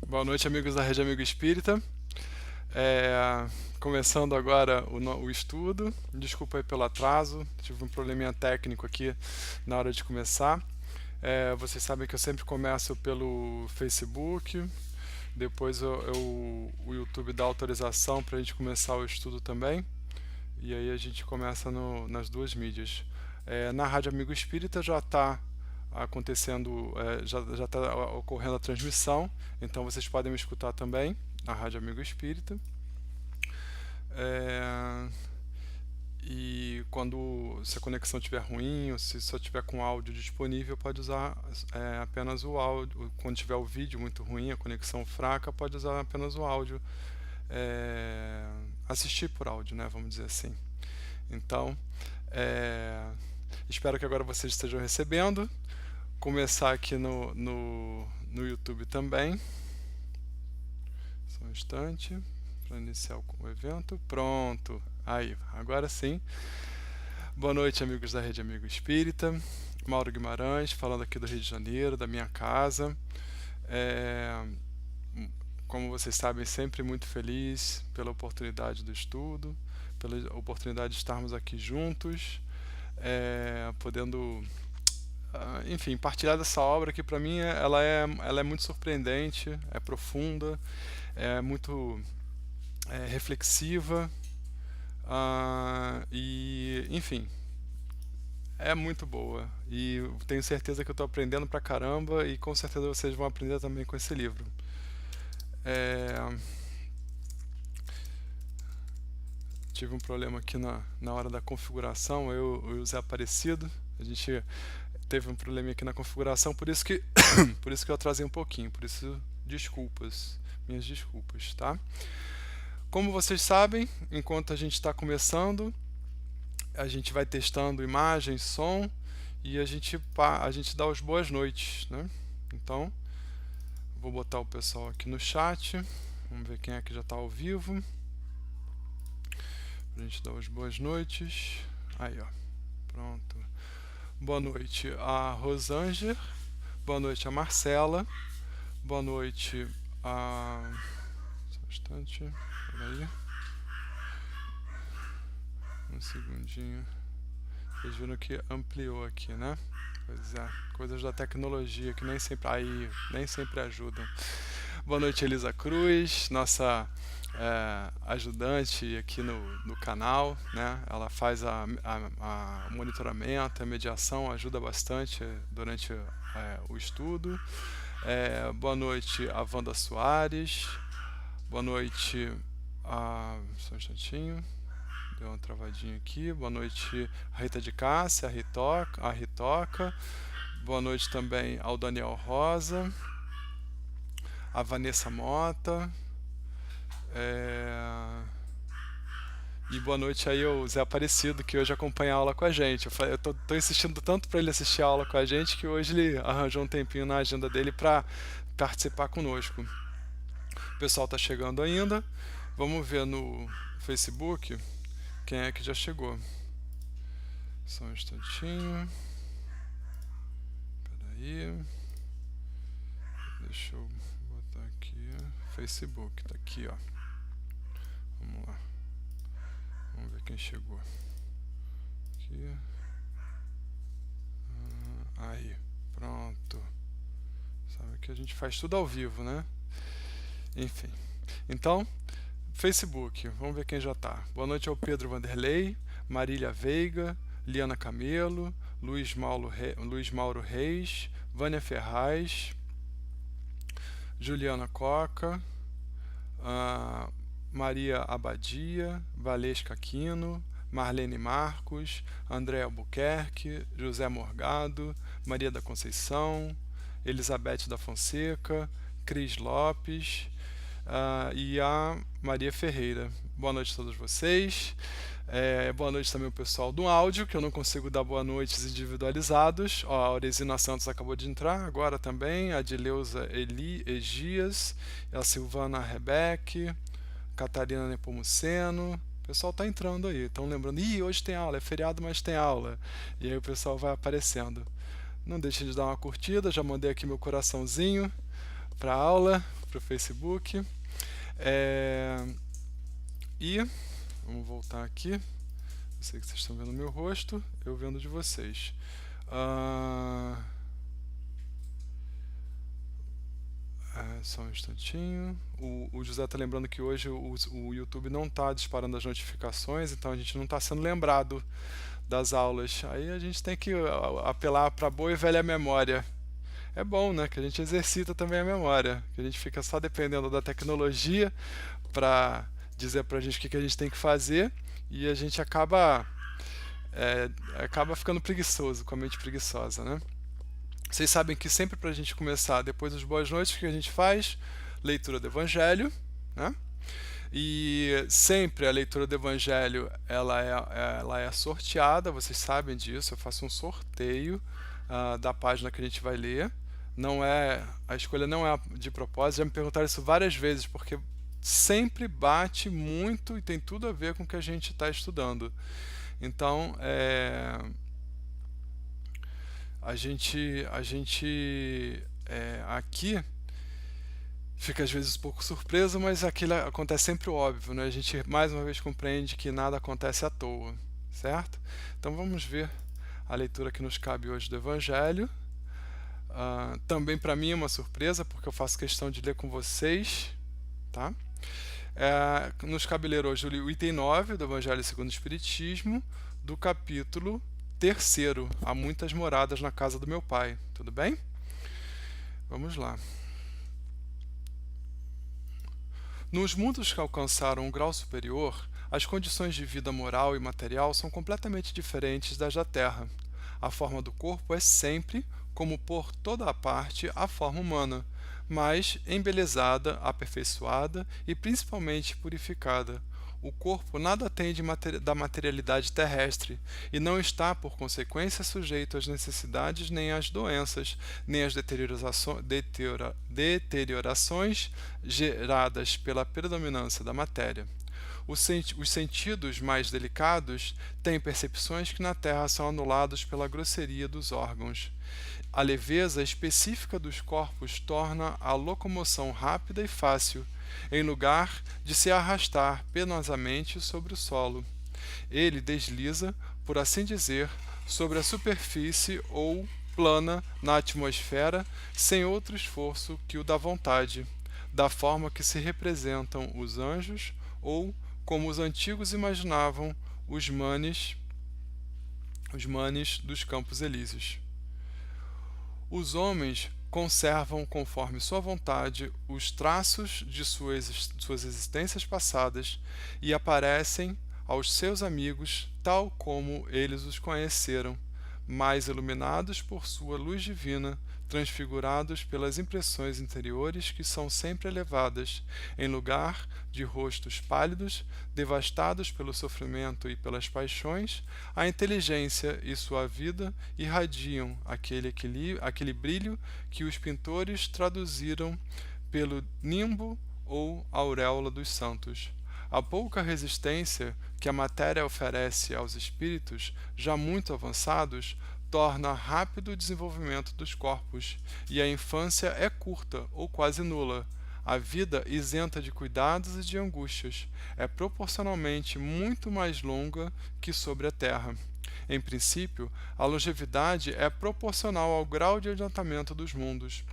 Boa noite, amigos da Rede Amigo Espírita. É, Começando agora o estudo. Desculpa aí pelo atraso, tive um probleminha técnico aqui na hora de começar. Vocês sabem que eu sempre começo pelo Facebook, depois o YouTube dá autorização para a gente começar o estudo também, e aí a gente começa nas duas mídias. Na Rádio Amigo Espírita já está acontecendo, já está ocorrendo a transmissão, então vocês podem me escutar também na Rádio Amigo Espírita. É, e se a conexão estiver ruim ou se só tiver com áudio disponível, pode usar apenas o áudio. Quando tiver o vídeo muito ruim, a conexão fraca, pode usar apenas o áudio, assistir por áudio, né, vamos dizer assim. Então, espero que agora vocês estejam recebendo. Começar aqui no YouTube também. Só um instante para iniciar o evento. Pronto. Aí, agora sim. Boa noite, amigos da Rede Amigo Espírita. Mauro Guimarães, falando aqui do Rio de Janeiro, da minha casa. Como vocês sabem, sempre muito feliz pela oportunidade do estudo, pela oportunidade de estarmos aqui juntos, podendo, enfim, partilhar dessa obra que para mim ela é muito surpreendente, é profunda, é muito reflexiva, e, enfim, é muito boa. E tenho certeza que eu estou aprendendo pra caramba e com certeza vocês vão aprender também com esse livro. É, Tive um problema aqui na hora da configuração, eu e o Zé Aparecido, a gente teve um probleminha aqui na configuração, por isso que por isso que eu atrasei um pouquinho, por isso desculpas, minhas desculpas, tá? Como vocês sabem, enquanto a gente está começando, a gente vai testando imagem, som e a gente dá as boas noites, né? Então, vou botar o pessoal aqui no chat, vamos ver quem é que já está ao vivo. A gente dá as boas noites. Aí, ó. Pronto. Boa noite a Rosanger. Boa noite a Marcela. Boa noite a... Só um instante. Peraí. Um segundinho. Vocês viram que ampliou aqui, né? Pois é. Coisas da tecnologia que nem sempre ajudam. Boa noite, Elisa Cruz, nossa ajudante aqui no canal, né? Ela faz a monitoramento, a mediação, ajuda bastante durante o estudo. Boa noite a Wanda Soares. Boa noite só um instantinho. Deu uma travadinha aqui. Boa noite a Rita de Cássia, a Ritoca. Boa noite também ao Daniel Rosa, a Vanessa Mota, e boa noite aí ao Zé Aparecido, que hoje acompanha a aula com a gente. Eu tô insistindo tanto para ele assistir a aula com a gente que hoje ele arranjou um tempinho na agenda dele para participar conosco. O pessoal tá chegando ainda. Vamos ver no Facebook quem é que já chegou. Só um instantinho. Peraí. Deixa eu botar aqui. Facebook, tá aqui, ó. Vamos lá. Vamos ver quem chegou. Aqui. Aí, pronto. Sabe que a gente faz tudo ao vivo, né? Enfim. Então, Facebook, vamos ver quem já tá. Boa noite ao Pedro Vanderlei, Marília Veiga, Liana Camelo, Luiz Mauro Reis, Vânia Ferraz, Juliana Coca, Maria Abadia, Valesca Aquino, Marlene Marcos, André Albuquerque, José Morgado, Maria da Conceição, Elizabeth da Fonseca, Cris Lopes, e a Maria Ferreira. Boa noite a todos vocês. Boa noite também ao pessoal do áudio, que eu não consigo dar boa noites individualizados. Ó, a Auresina Santos acabou de entrar agora também, a Dileuza Egias, a Silvana Rebeque, Catarina Nepomuceno. O pessoal tá entrando aí, estão lembrando, hoje tem aula, é feriado, mas tem aula. E aí o pessoal vai aparecendo. Não deixe de dar uma curtida, já mandei aqui meu coraçãozinho para a aula, para o Facebook. E vamos voltar aqui. Eu sei que vocês estão vendo meu rosto, eu vendo de vocês. Só um instantinho. O José está lembrando que hoje o YouTube não está disparando as notificações, então a gente não está sendo lembrado das aulas. Aí a gente tem que apelar para a boa e velha memória. É bom, né? Que a gente exercita também a memória, que a gente fica só dependendo da tecnologia para dizer para a gente o que a gente tem que fazer, e a gente acaba ficando preguiçoso, com a mente preguiçosa, né? Vocês sabem que sempre para a gente começar, depois das boas noites, o que a gente faz? Leitura do Evangelho, né? E sempre a leitura do Evangelho ela é sorteada, vocês sabem disso, eu faço um sorteio da página que a gente vai ler. A escolha não é de propósito, já me perguntaram isso várias vezes, porque sempre bate muito e tem tudo a ver com o que a gente está estudando. Então, a gente aqui fica às vezes um pouco surpreso, mas aquilo acontece sempre o óbvio, né? A gente mais uma vez compreende que nada acontece à toa, certo? Então vamos ver a leitura que nos cabe hoje do Evangelho. Também para mim é uma surpresa, porque eu faço questão de ler com vocês, tá? Nos cabe ler hoje o item 9 do Evangelho segundo o Espiritismo, do capítulo 3º, Há muitas moradas na casa do meu Pai. Tudo bem? Vamos lá. Nos mundos que alcançaram um grau superior, as condições de vida moral e material são completamente diferentes das da Terra. A forma do corpo é sempre, como por toda a parte, a forma humana, mas embelezada, aperfeiçoada e principalmente purificada. O corpo nada tem da materialidade terrestre e não está, por consequência, sujeito às necessidades nem às doenças, nem às deteriorações geradas pela predominância da matéria. Os sentidos mais delicados têm percepções que na Terra são anulados pela grosseria dos órgãos. A leveza específica dos corpos torna a locomoção rápida e fácil, em lugar de se arrastar penosamente sobre o solo. Ele desliza, por assim dizer, sobre a superfície ou plana na atmosfera sem outro esforço que o da vontade, da forma que se representam os anjos ou, como os antigos imaginavam, os manes dos Campos Elíseos. Os homens conservam, conforme sua vontade, os traços de suas existências passadas e aparecem aos seus amigos tal como eles os conheceram, mais iluminados por sua luz divina, transfigurados pelas impressões interiores que são sempre elevadas, em lugar de rostos pálidos, devastados pelo sofrimento e pelas paixões, a inteligência e sua vida irradiam aquele brilho que os pintores traduziram pelo nimbo ou auréola dos santos. A pouca resistência que a matéria oferece aos espíritos já muito avançados torna rápido o desenvolvimento dos corpos, e a infância é curta ou quase nula. A vida, isenta de cuidados e de angústias, é proporcionalmente muito mais longa que sobre a terra. Em princípio, a longevidade é proporcional ao grau de adiantamento dos mundos.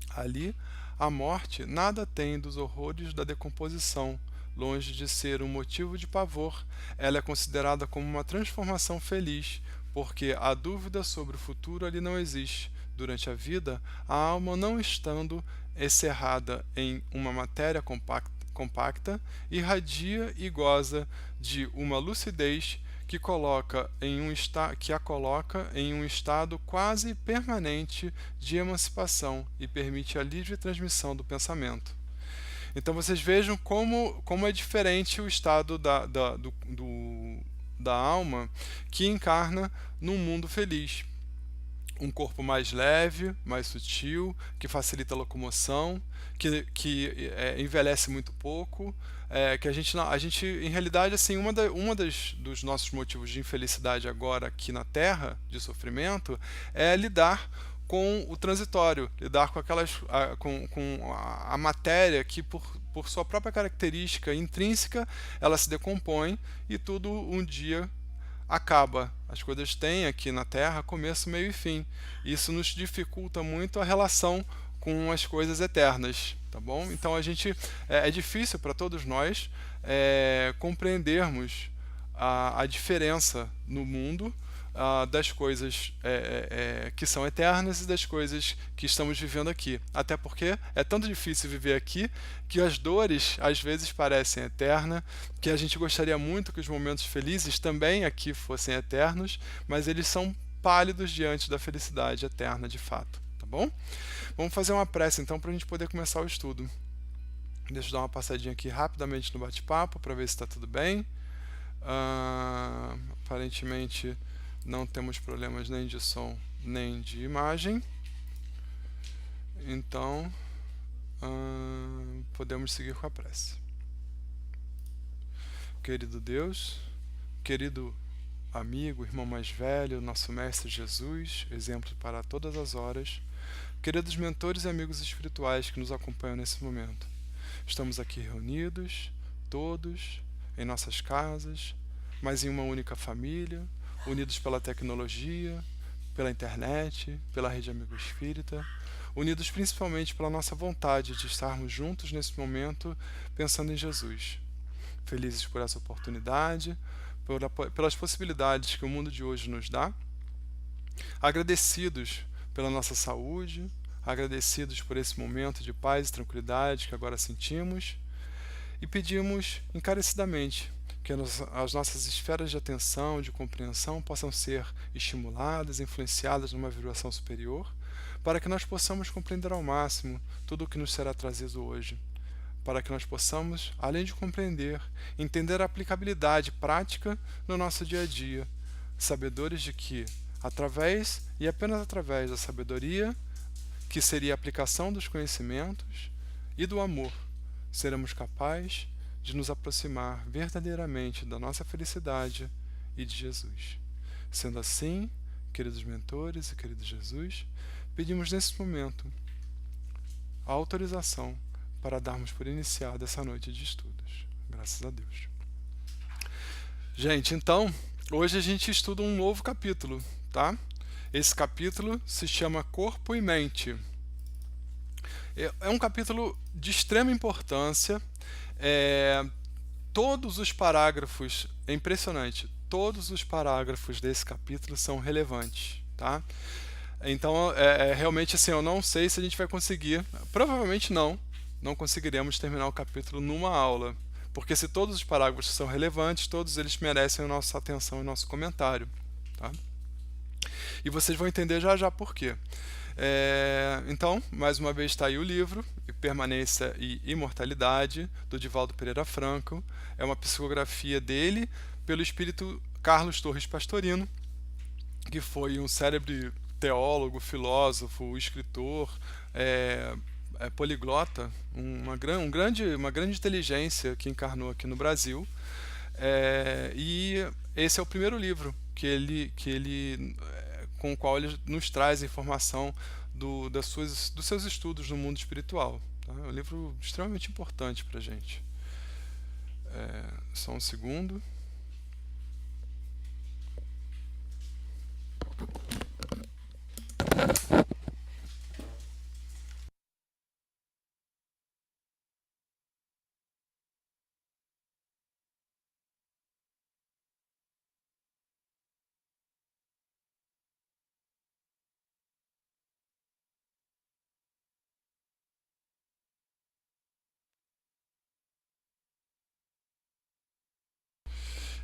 Ali, a morte nada tem dos horrores da decomposição. Longe de ser um motivo de pavor, ela é considerada como uma transformação feliz, porque a dúvida sobre o futuro ali não existe. Durante a vida, a alma, não estando encerrada em uma matéria compacta, irradia e goza de uma lucidez que a coloca em um estado quase permanente de emancipação e permite a livre transmissão do pensamento. Então vocês vejam como é diferente o estado da alma que encarna num mundo feliz. Um corpo mais leve, mais sutil, que facilita a locomoção, que envelhece muito pouco, que a gente em realidade, assim, dos nossos motivos de infelicidade agora aqui na Terra, de sofrimento, é lidar com o transitório, lidar com a matéria que por sua própria característica intrínseca ela se decompõe e tudo um dia acaba. As coisas têm aqui na Terra começo, meio e fim. Isso nos dificulta muito a relação com as coisas eternas, tá bom? Então é difícil para todos nós compreendermos a diferença no mundo das coisas que são eternas e das coisas que estamos vivendo aqui. Até porque é tanto difícil viver aqui que as dores às vezes parecem eternas, que a gente gostaria muito que os momentos felizes também aqui fossem eternos, mas eles são pálidos diante da felicidade eterna de fato. Tá bom? Vamos fazer uma prece então para a gente poder começar o estudo. Deixa eu dar uma passadinha aqui rapidamente no bate-papo para ver se está tudo bem. Aparentemente não temos problemas nem de som nem de imagem, então podemos seguir com a prece. Querido Deus, querido amigo, irmão mais velho, nosso Mestre Jesus, exemplo para todas as horas, queridos mentores e amigos espirituais que nos acompanham nesse momento, estamos aqui reunidos, todos, em nossas casas, mas em uma única família, unidos pela tecnologia, pela internet, pela rede Amigo Espírita, unidos principalmente pela nossa vontade de estarmos juntos nesse momento pensando em Jesus. Felizes por essa oportunidade, pelas possibilidades que o mundo de hoje nos dá, agradecidos pela nossa saúde, agradecidos por esse momento de paz e tranquilidade que agora sentimos, e pedimos encarecidamente que as nossas esferas de atenção, de compreensão possam ser estimuladas, influenciadas numa vibração superior, para que nós possamos compreender ao máximo tudo o que nos será trazido hoje, para que nós possamos, além de compreender, entender a aplicabilidade prática no nosso dia a dia, sabedores de que, através e apenas através da sabedoria, que seria a aplicação dos conhecimentos e do amor, seremos capazes de nos aproximar verdadeiramente da nossa felicidade e de Jesus. Sendo assim, queridos mentores e querido Jesus, pedimos nesse momento a autorização para darmos por iniciada essa noite de estudos. Graças a Deus. Gente, então, hoje a gente estuda um novo capítulo, tá? Esse capítulo se chama Corpo e Mente. É um capítulo de extrema importância. Todos os parágrafos, é impressionante, todos os parágrafos desse capítulo são relevantes, tá? Então, realmente assim, eu não sei se a gente vai conseguir, provavelmente não conseguiremos terminar o capítulo numa aula, porque se todos os parágrafos são relevantes, todos eles merecem a nossa atenção e nosso comentário, tá? E vocês vão entender já já por quê. Então, mais uma vez está aí o livro, Permanência e Imortalidade, do Divaldo Pereira Franco. É uma psicografia dele pelo espírito Carlos Torres Pastorino, que foi um célebre teólogo, filósofo, escritor, poliglota, uma grande inteligência que encarnou aqui no Brasil. E esse é o primeiro livro com o qual ele nos traz informação dos seus estudos no mundo espiritual. Tá? É um livro extremamente importante para a gente. Só um segundo.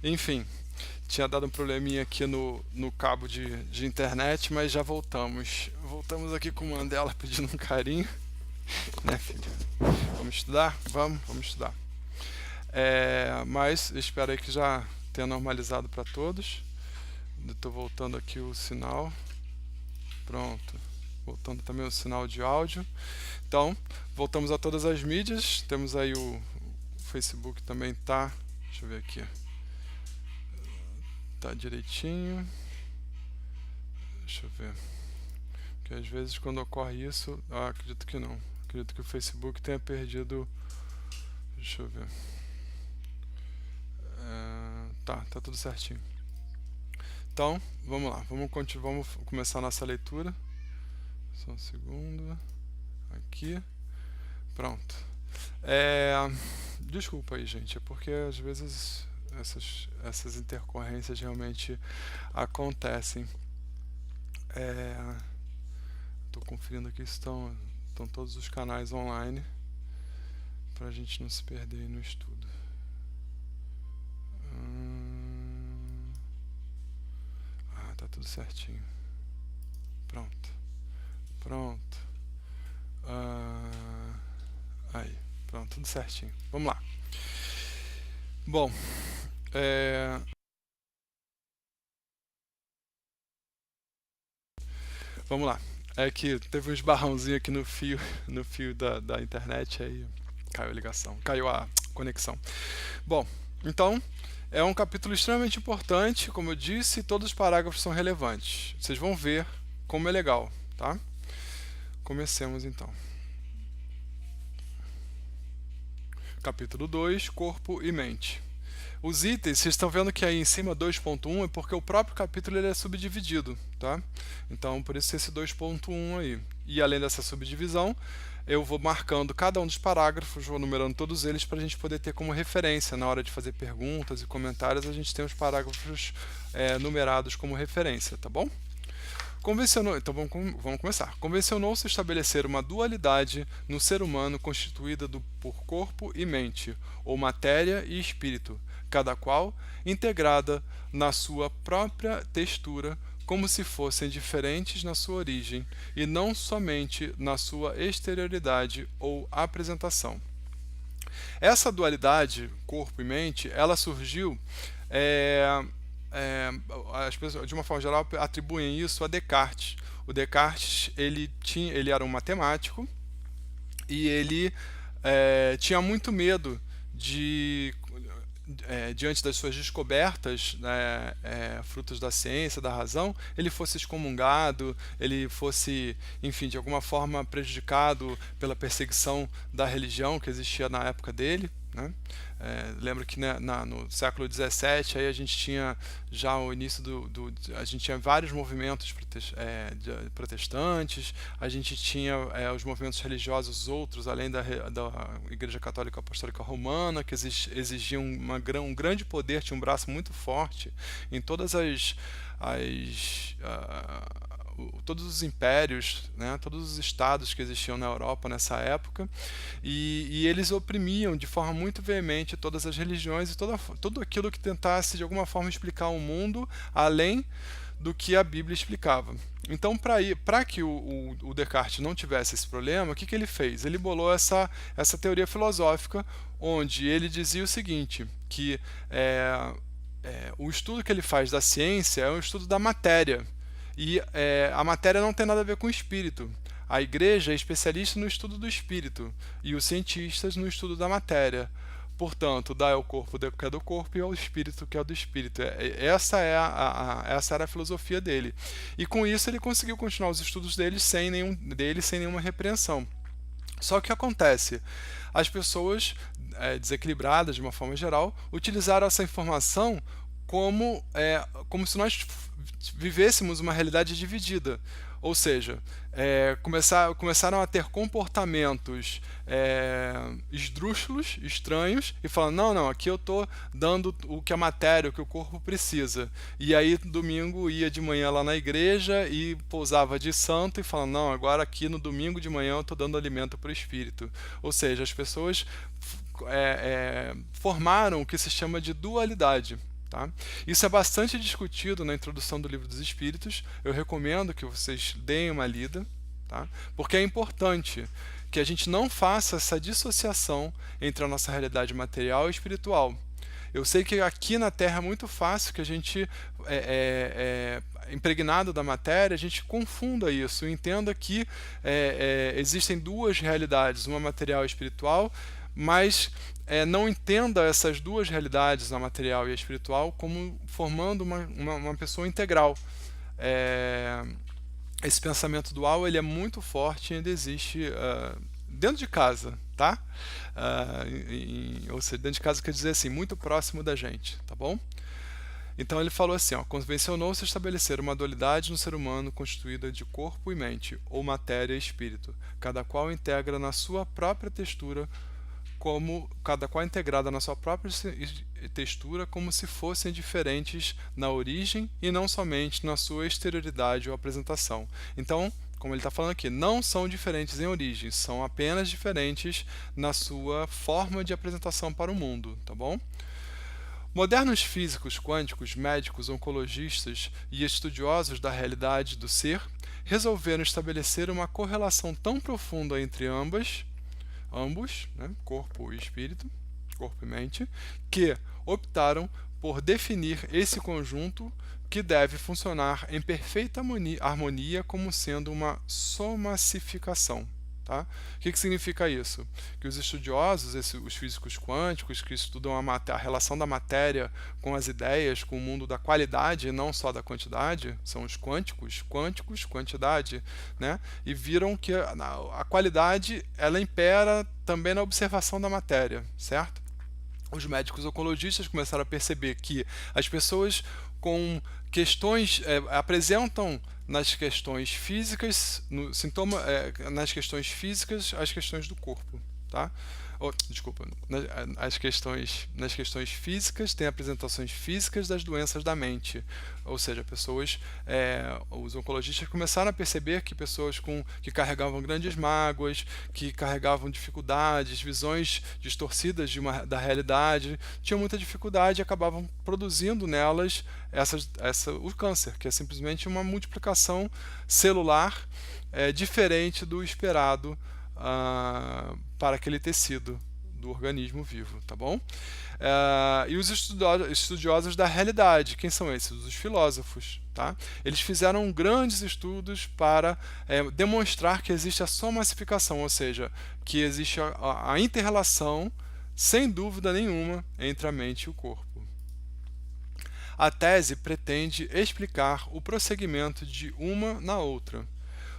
Enfim, tinha dado um probleminha aqui no cabo de internet, mas já voltamos. Voltamos aqui com o Mandela pedindo um carinho. Né, filho? Vamos estudar? Vamos estudar. Mas espero aí que já tenha normalizado para todos. Estou voltando aqui o sinal. Pronto. Voltando também o sinal de áudio. Então, voltamos a todas as mídias. Temos aí o Facebook também tá. Deixa eu ver aqui. Tá direitinho. Deixa eu ver. Que às vezes quando ocorre isso, acredito que não. Acredito que o Facebook tenha perdido. Deixa eu ver. Tá tudo certinho. Então, vamos lá. Vamos começar a nossa leitura. Só um segundo. Aqui. Pronto. Desculpa aí, gente. É porque às vezes essas intercorrências realmente acontecem. Estou conferindo aqui se estão todos os canais online para a gente não se perder no estudo. Tá tudo certinho. Pronto. Aí, pronto, tudo certinho. Vamos lá. Bom, vamos lá. É que teve um esbarrãozinho aqui no fio da internet, aí caiu a ligação, caiu a conexão. Bom, então é um capítulo extremamente importante, como eu disse, todos os parágrafos são relevantes. Vocês vão ver como é legal, tá? Comecemos então. Capítulo 2, Corpo e Mente. Os itens, vocês estão vendo que aí em cima 2.1 é porque o próprio capítulo ele é subdividido, tá? Então, por isso esse 2.1 aí. E além dessa subdivisão, eu vou marcando cada um dos parágrafos, vou numerando todos eles para a gente poder ter como referência na hora de fazer perguntas e comentários, a gente tem os parágrafos numerados como referência, tá bom? Então vamos começar. Convencionou-se estabelecer uma dualidade no ser humano constituída por corpo e mente, ou matéria e espírito, cada qual integrada na sua própria textura, como se fossem diferentes na sua origem, e não somente na sua exterioridade ou apresentação. Essa dualidade, corpo e mente, ela surgiu as pessoas, de uma forma geral, atribuem isso a Descartes. O Descartes ele era um matemático e ele tinha muito medo diante das suas descobertas, frutos da ciência, da razão, ele fosse excomungado, ele fosse, enfim, de alguma forma prejudicado pela perseguição da religião que existia na época dele, né? Lembro que no século XVII aí a gente tinha já o início a gente tinha vários movimentos protestantes, a gente tinha os movimentos religiosos outros além da Igreja Católica Apostólica Romana, que exigiam um grande poder, tinha um braço muito forte em todas todos os impérios, né, todos os estados que existiam na Europa nessa época, e eles oprimiam de forma muito veemente todas as religiões e tudo aquilo que tentasse de alguma forma explicar o mundo além do que a Bíblia explicava. Então, para que o Descartes não tivesse esse problema, o que ele fez? Ele bolou essa teoria filosófica, onde ele dizia o seguinte, que o estudo que ele faz da ciência é um estudo da matéria, e a matéria não tem nada a ver com o espírito. A igreja é especialista no estudo do espírito e os cientistas no estudo da matéria. Portanto, dá ao corpo o que é do corpo e ao espírito o que é do espírito. Essa era a filosofia dele. E com isso ele conseguiu continuar os estudos dele sem nenhuma repreensão. Só que o que acontece? As pessoas desequilibradas, de uma forma geral, utilizaram essa informação como se nós vivêssemos uma realidade dividida. Ou seja, começaram a ter comportamentos esdrúxulos, estranhos, e falando, não, aqui eu estou dando o que a matéria, o que o corpo precisa. E aí, domingo, ia de manhã lá na igreja e pousava de santo e falando, não, agora aqui no domingo de manhã eu estou dando alimento para o espírito. Ou seja, as pessoas formaram o que se chama de dualidade. Tá? Isso é bastante discutido na introdução do Livro dos Espíritos. Eu recomendo que vocês deem uma lida, tá? Porque é importante que a gente não faça essa dissociação entre a nossa realidade material e espiritual. Eu sei que aqui na Terra é muito fácil que a gente, impregnado da matéria, a gente confunda isso, entenda que existem duas realidades, uma material e espiritual, mas não entenda essas duas realidades, a material e a espiritual, como formando uma pessoa integral. esse pensamento dual ele é muito forte e ainda existe dentro de casa, tá? Ou seja, dentro de casa quer dizer assim, muito próximo da gente, tá bom? Então ele falou assim, ó, convencionou-se estabelecer uma dualidade no ser humano constituída de corpo e mente, ou matéria e espírito, cada qual integra na sua própria textura, como cada qual integrada na sua própria textura, como se fossem diferentes na origem e não somente na sua exterioridade ou apresentação. Então, como ele está falando aqui, não são diferentes em origem, são apenas diferentes na sua forma de apresentação para o mundo, tá bom? Modernos físicos quânticos, médicos, oncologistas e estudiosos da realidade do ser resolveram estabelecer uma correlação tão profunda entre ambos, né, corpo e espírito, corpo e mente, que optaram por definir esse conjunto que deve funcionar em perfeita harmonia como sendo uma somassificação. Tá? O que significa isso? Que os estudiosos, os físicos quânticos, que estudam a relação da matéria com as ideias, com o mundo da qualidade e não só da quantidade, são os quânticos, quantidade, né? E viram que a qualidade ela impera também na observação da matéria, certo? Os médicos oncologistas começaram a perceber que as pessoas com questões apresentam nas questões físicas, nas questões físicas, as questões do corpo, tá? Desculpa, nas questões físicas tem apresentações físicas das doenças da mente, ou seja, os oncologistas começaram a perceber que pessoas que carregavam grandes mágoas, que carregavam dificuldades, visões distorcidas da realidade, tinham muita dificuldade e acabavam produzindo nelas o câncer, que é simplesmente uma multiplicação celular diferente do esperado para aquele tecido do organismo vivo, tá bom? E os estudiosos da realidade, quem são esses? Os filósofos, tá? Eles fizeram grandes estudos para demonstrar que existe a somassificação, ou seja, que existe a inter-relação, sem dúvida nenhuma, entre a mente e o corpo. A tese pretende explicar o prosseguimento de uma na outra,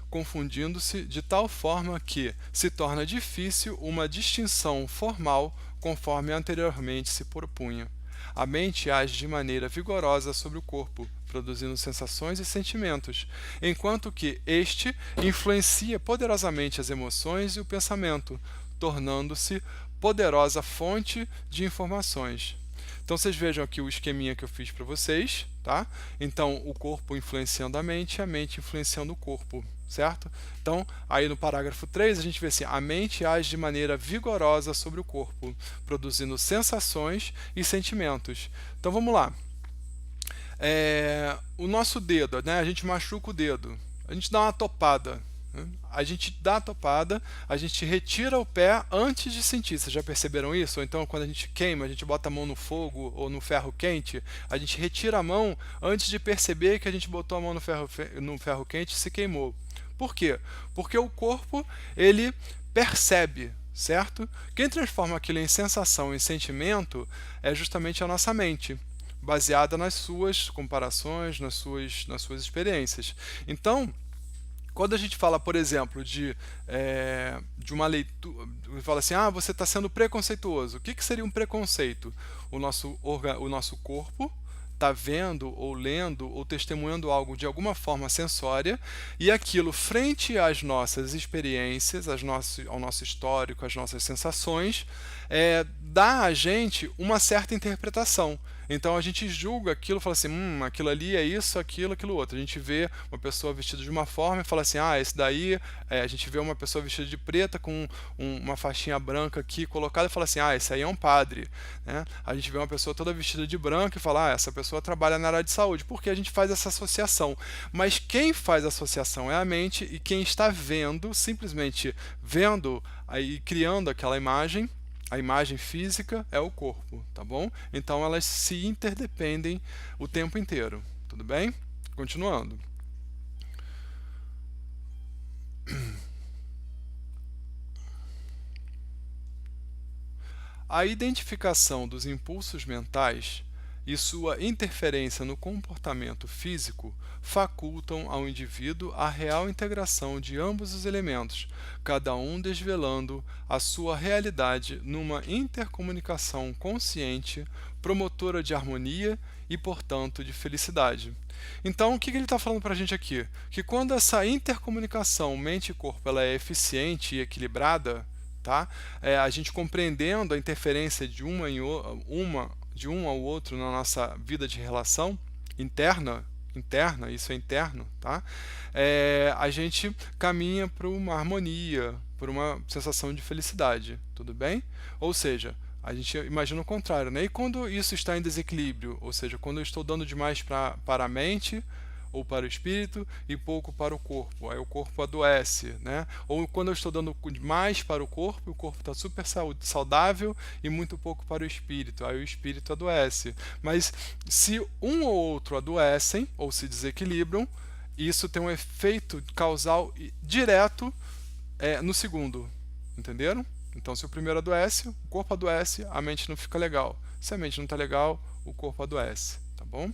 confundindo-se de tal forma que se torna difícil uma distinção formal conforme anteriormente se propunha. A mente age de maneira vigorosa sobre o corpo, produzindo sensações e sentimentos, enquanto que este influencia poderosamente as emoções e o pensamento, tornando-se poderosa fonte de informações. Então vocês vejam aqui o esqueminha que eu fiz para vocês, tá? Então o corpo influenciando a mente e a mente influenciando o corpo, certo? Então aí no parágrafo 3 a gente vê assim, a mente age de maneira vigorosa sobre o corpo, produzindo sensações e sentimentos. Então vamos lá. O nosso dedo, né? A gente machuca o dedo, a gente dá uma topada. A gente dá a topada, a gente retira o pé antes de sentir. Vocês já perceberam isso? Ou então, quando a gente queima, a gente bota a mão no fogo ou no ferro quente, a gente retira a mão antes de perceber que a gente botou a mão no ferro quente e se queimou. Por quê? Porque o corpo, ele percebe, certo? Quem transforma aquilo em sensação, em sentimento, é justamente a nossa mente, baseada nas suas comparações, nas suas experiências. Então, quando a gente fala, por exemplo, de uma leitura, fala assim, você está sendo preconceituoso. O que seria um preconceito? O nosso corpo está vendo, ou lendo, ou testemunhando algo de alguma forma sensória, e aquilo, frente às nossas experiências, ao nosso histórico, às nossas sensações, dá a gente uma certa interpretação. Então a gente julga aquilo, fala assim, aquilo ali é isso, aquilo outro. A gente vê uma pessoa vestida de uma forma e fala assim, esse daí, a gente vê uma pessoa vestida de preta com uma faixinha branca aqui colocada e fala assim, esse aí é um padre, né? A gente vê uma pessoa toda vestida de branco e fala, essa pessoa trabalha na área de saúde, porque a gente faz essa associação. Mas quem faz a associação é a mente, e quem está vendo, simplesmente vendo aí, criando aquela imagem, a imagem física é o corpo, tá bom? Então elas se interdependem o tempo inteiro, tudo bem? Continuando. A identificação dos impulsos mentais e sua interferência no comportamento físico facultam ao indivíduo a real integração de ambos os elementos, cada um desvelando a sua realidade numa intercomunicação consciente, promotora de harmonia e, portanto, de felicidade. Então, o que ele está falando para a gente aqui? Que quando essa intercomunicação mente e corpo ela é eficiente e equilibrada, tá? A gente compreendendo a interferência de de um ao outro na nossa vida de relação interna, isso é interno, tá? A gente caminha para uma harmonia, por uma sensação de felicidade, tudo bem? Ou seja, a gente imagina o contrário, né? E quando isso está em desequilíbrio, ou seja, quando eu estou dando demais para a mente ou para o espírito e pouco para o corpo, aí o corpo adoece, né? Ou quando eu estou dando mais para o corpo está super saudável e muito pouco para o espírito, aí o espírito adoece. Mas se um ou outro adoecem ou se desequilibram, isso tem um efeito causal direto no segundo, entenderam? Então, se o primeiro adoece, o corpo adoece, a mente não fica legal. Se a mente não está legal, o corpo adoece, tá bom?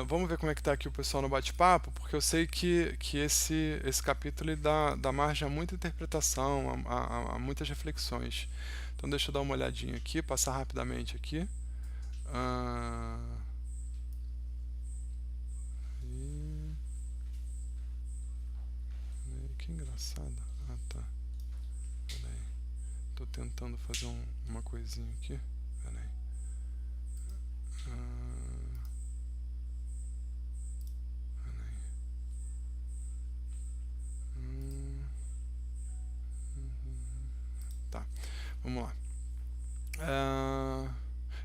Vamos ver como é que está aqui o pessoal no bate-papo, porque eu sei que esse capítulo ele dá margem a muita interpretação, a muitas reflexões. Então deixa eu dar uma olhadinha aqui, passar rapidamente aqui. Que engraçado. Ah, tá. Peraí. Tô tentando fazer uma coisinha aqui. Peraí. Tá, vamos lá.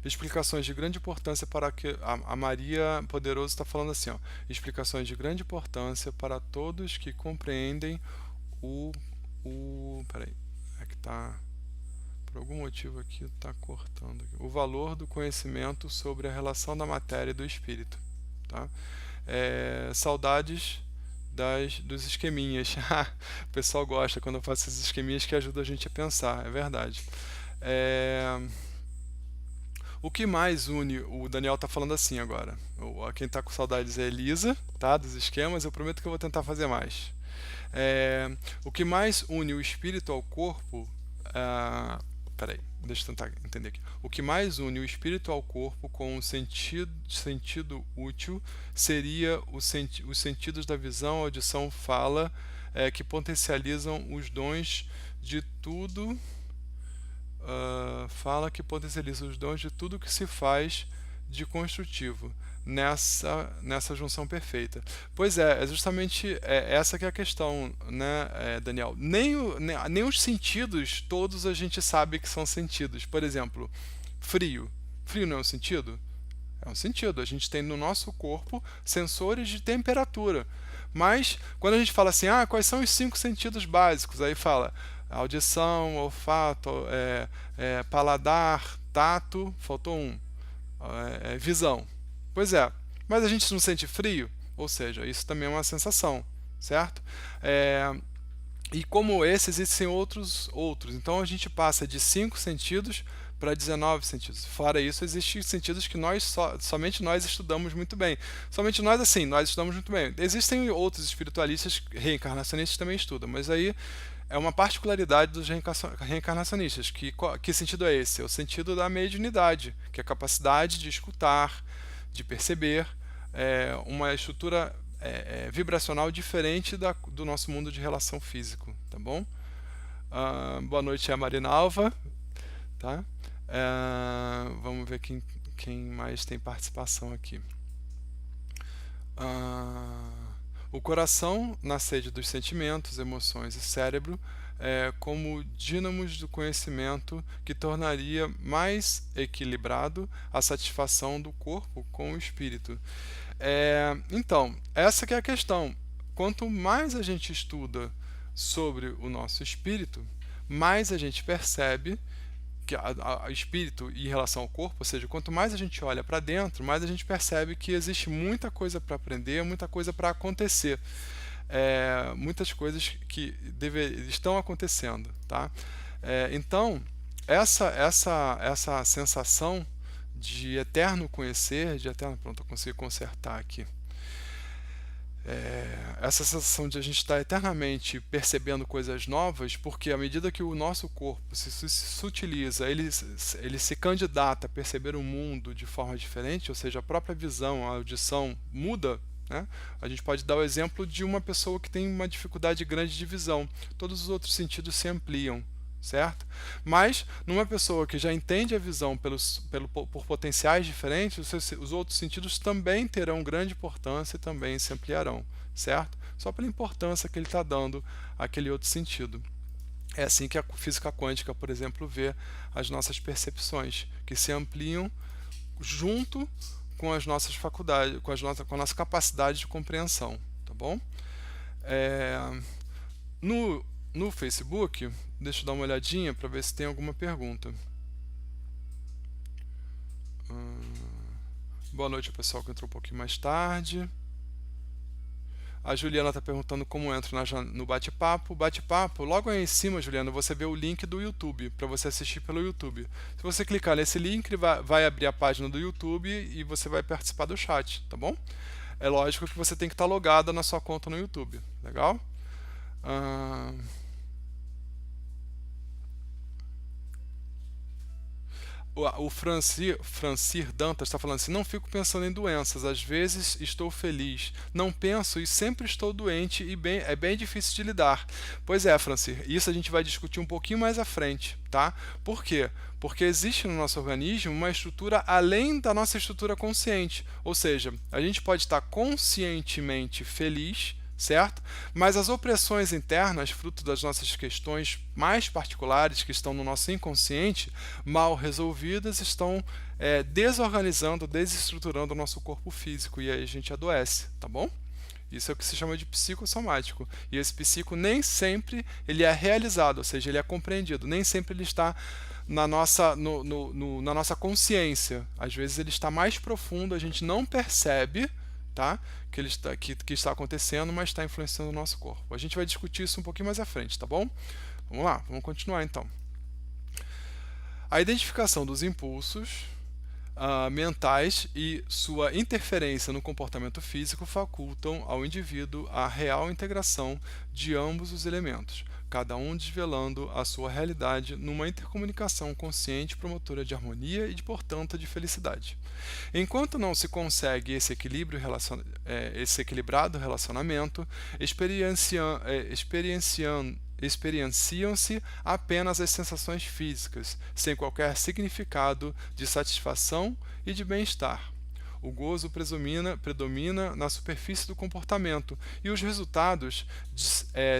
Explicações de grande importância para que a Maria Poderoso está falando assim, ó, explicações de grande importância para todos que compreendem peraí, é que tá por algum motivo aqui tá cortando aqui, o valor do conhecimento sobre a relação da matéria e do espírito, tá? Saudades dos esqueminhas. O pessoal gosta quando eu faço esses esqueminhas que ajudam a gente a pensar, é verdade. O que mais une, o Daniel tá falando assim agora, quem tá com saudades é a Elisa, tá, dos esquemas, eu prometo que eu vou tentar fazer mais. O que mais une o espírito ao corpo, peraí, deixa eu tentar entender aqui. O que mais une o espírito ao corpo com o sentido útil seria os sentidos da visão, audição, fala, que potencializam os dons de tudo. Fala que potencializa os dons de tudo que se faz de construtivo nessa junção perfeita. Pois é justamente essa que é a questão, né, Daniel? Nem os sentidos todos a gente sabe que são sentidos. Por exemplo, frio. Frio não é um sentido? É um sentido. A gente tem no nosso corpo sensores de temperatura. Mas quando a gente fala assim, quais são os 5 sentidos básicos? Aí fala audição, olfato, paladar, tato, faltou um, visão. Pois é, mas a gente não sente frio? Ou seja, isso também é uma sensação, certo? E como esse, existem outros. Então a gente passa de 5 sentidos para 19 sentidos. Fora isso, existem sentidos que somente nós estudamos muito bem. Somente nós, assim, nós estudamos muito bem. Existem outros espiritualistas, reencarnacionistas também estudam, mas aí é uma particularidade dos reencarnacionistas. Que sentido é esse? É o sentido da mediunidade, que é a capacidade de escutar, de perceber uma estrutura vibracional diferente do nosso mundo de relação físico, tá bom? Boa noite, a Marinalva, tá? Vamos ver quem mais tem participação aqui. O coração, na sede dos sentimentos, emoções e cérebro, como dínamos do conhecimento que tornaria mais equilibrado a satisfação do corpo com o espírito. Então, essa que é a questão. Quanto mais a gente estuda sobre o nosso espírito, mais a gente percebe que o espírito em relação ao corpo, ou seja, quanto mais a gente olha para dentro, mais a gente percebe que existe muita coisa para aprender, muita coisa para acontecer, muitas coisas que estão acontecendo, tá? Então essa sensação de eterno conhecer, de eterno... Pronto, eu consegui consertar aqui. Essa sensação de a gente estar eternamente percebendo coisas novas, porque à medida que o nosso corpo se sutiliza, ele se candidata a perceber o mundo de forma diferente, ou seja, a própria visão, a audição muda, né? A gente pode dar o exemplo de uma pessoa que tem uma dificuldade grande de visão. Todos os outros sentidos se ampliam, certo? Mas, numa pessoa que já entende a visão por potenciais diferentes, os outros sentidos também terão grande importância e também se ampliarão, certo? Só pela importância que ele está dando àquele outro sentido. É assim que a física quântica, por exemplo, vê as nossas percepções, que se ampliam junto com as nossas faculdades, com a nossa capacidade de compreensão, tá bom? No Facebook, deixa eu dar uma olhadinha para ver se tem alguma pergunta. Boa noite, pessoal que entrou um pouquinho mais tarde. A Juliana está perguntando como entro no bate-papo. Bate-papo, logo aí em cima, Juliana, você vê o link do YouTube, para você assistir pelo YouTube. Se você clicar nesse link, ele vai abrir a página do YouTube e você vai participar do chat, tá bom? É lógico que você tem que estar logado na sua conta no YouTube, legal? O Francir Dantas está falando assim: não fico pensando em doenças, às vezes estou feliz, não penso e sempre estou doente e é bem difícil de lidar. Pois é, Francir, isso a gente vai discutir um pouquinho mais à frente, tá? Por quê? Porque existe no nosso organismo uma estrutura além da nossa estrutura consciente, ou seja, a gente pode estar conscientemente feliz, certo? Mas as opressões internas, fruto das nossas questões mais particulares que estão no nosso inconsciente, mal resolvidas, estão desorganizando, desestruturando o nosso corpo físico e aí a gente adoece, tá bom? Isso é o que se chama de psicossomático. E esse psico nem sempre ele é realizado, ou seja, ele é compreendido, nem sempre ele está na nossa consciência. Às vezes ele está mais profundo, a gente não percebe, tá? Que está acontecendo, mas está influenciando o nosso corpo. A gente vai discutir isso um pouquinho mais à frente, tá bom? Vamos lá, vamos continuar então. A identificação dos impulsos mentais e sua interferência no comportamento físico facultam ao indivíduo a real integração de ambos os elementos, cada um desvelando a sua realidade numa intercomunicação consciente promotora de harmonia e, portanto, de felicidade. Enquanto não se consegue esse equilibrado relacionamento, experienciam-se apenas as sensações físicas, sem qualquer significado de satisfação e de bem-estar. O gozo predomina na superfície do comportamento e os resultados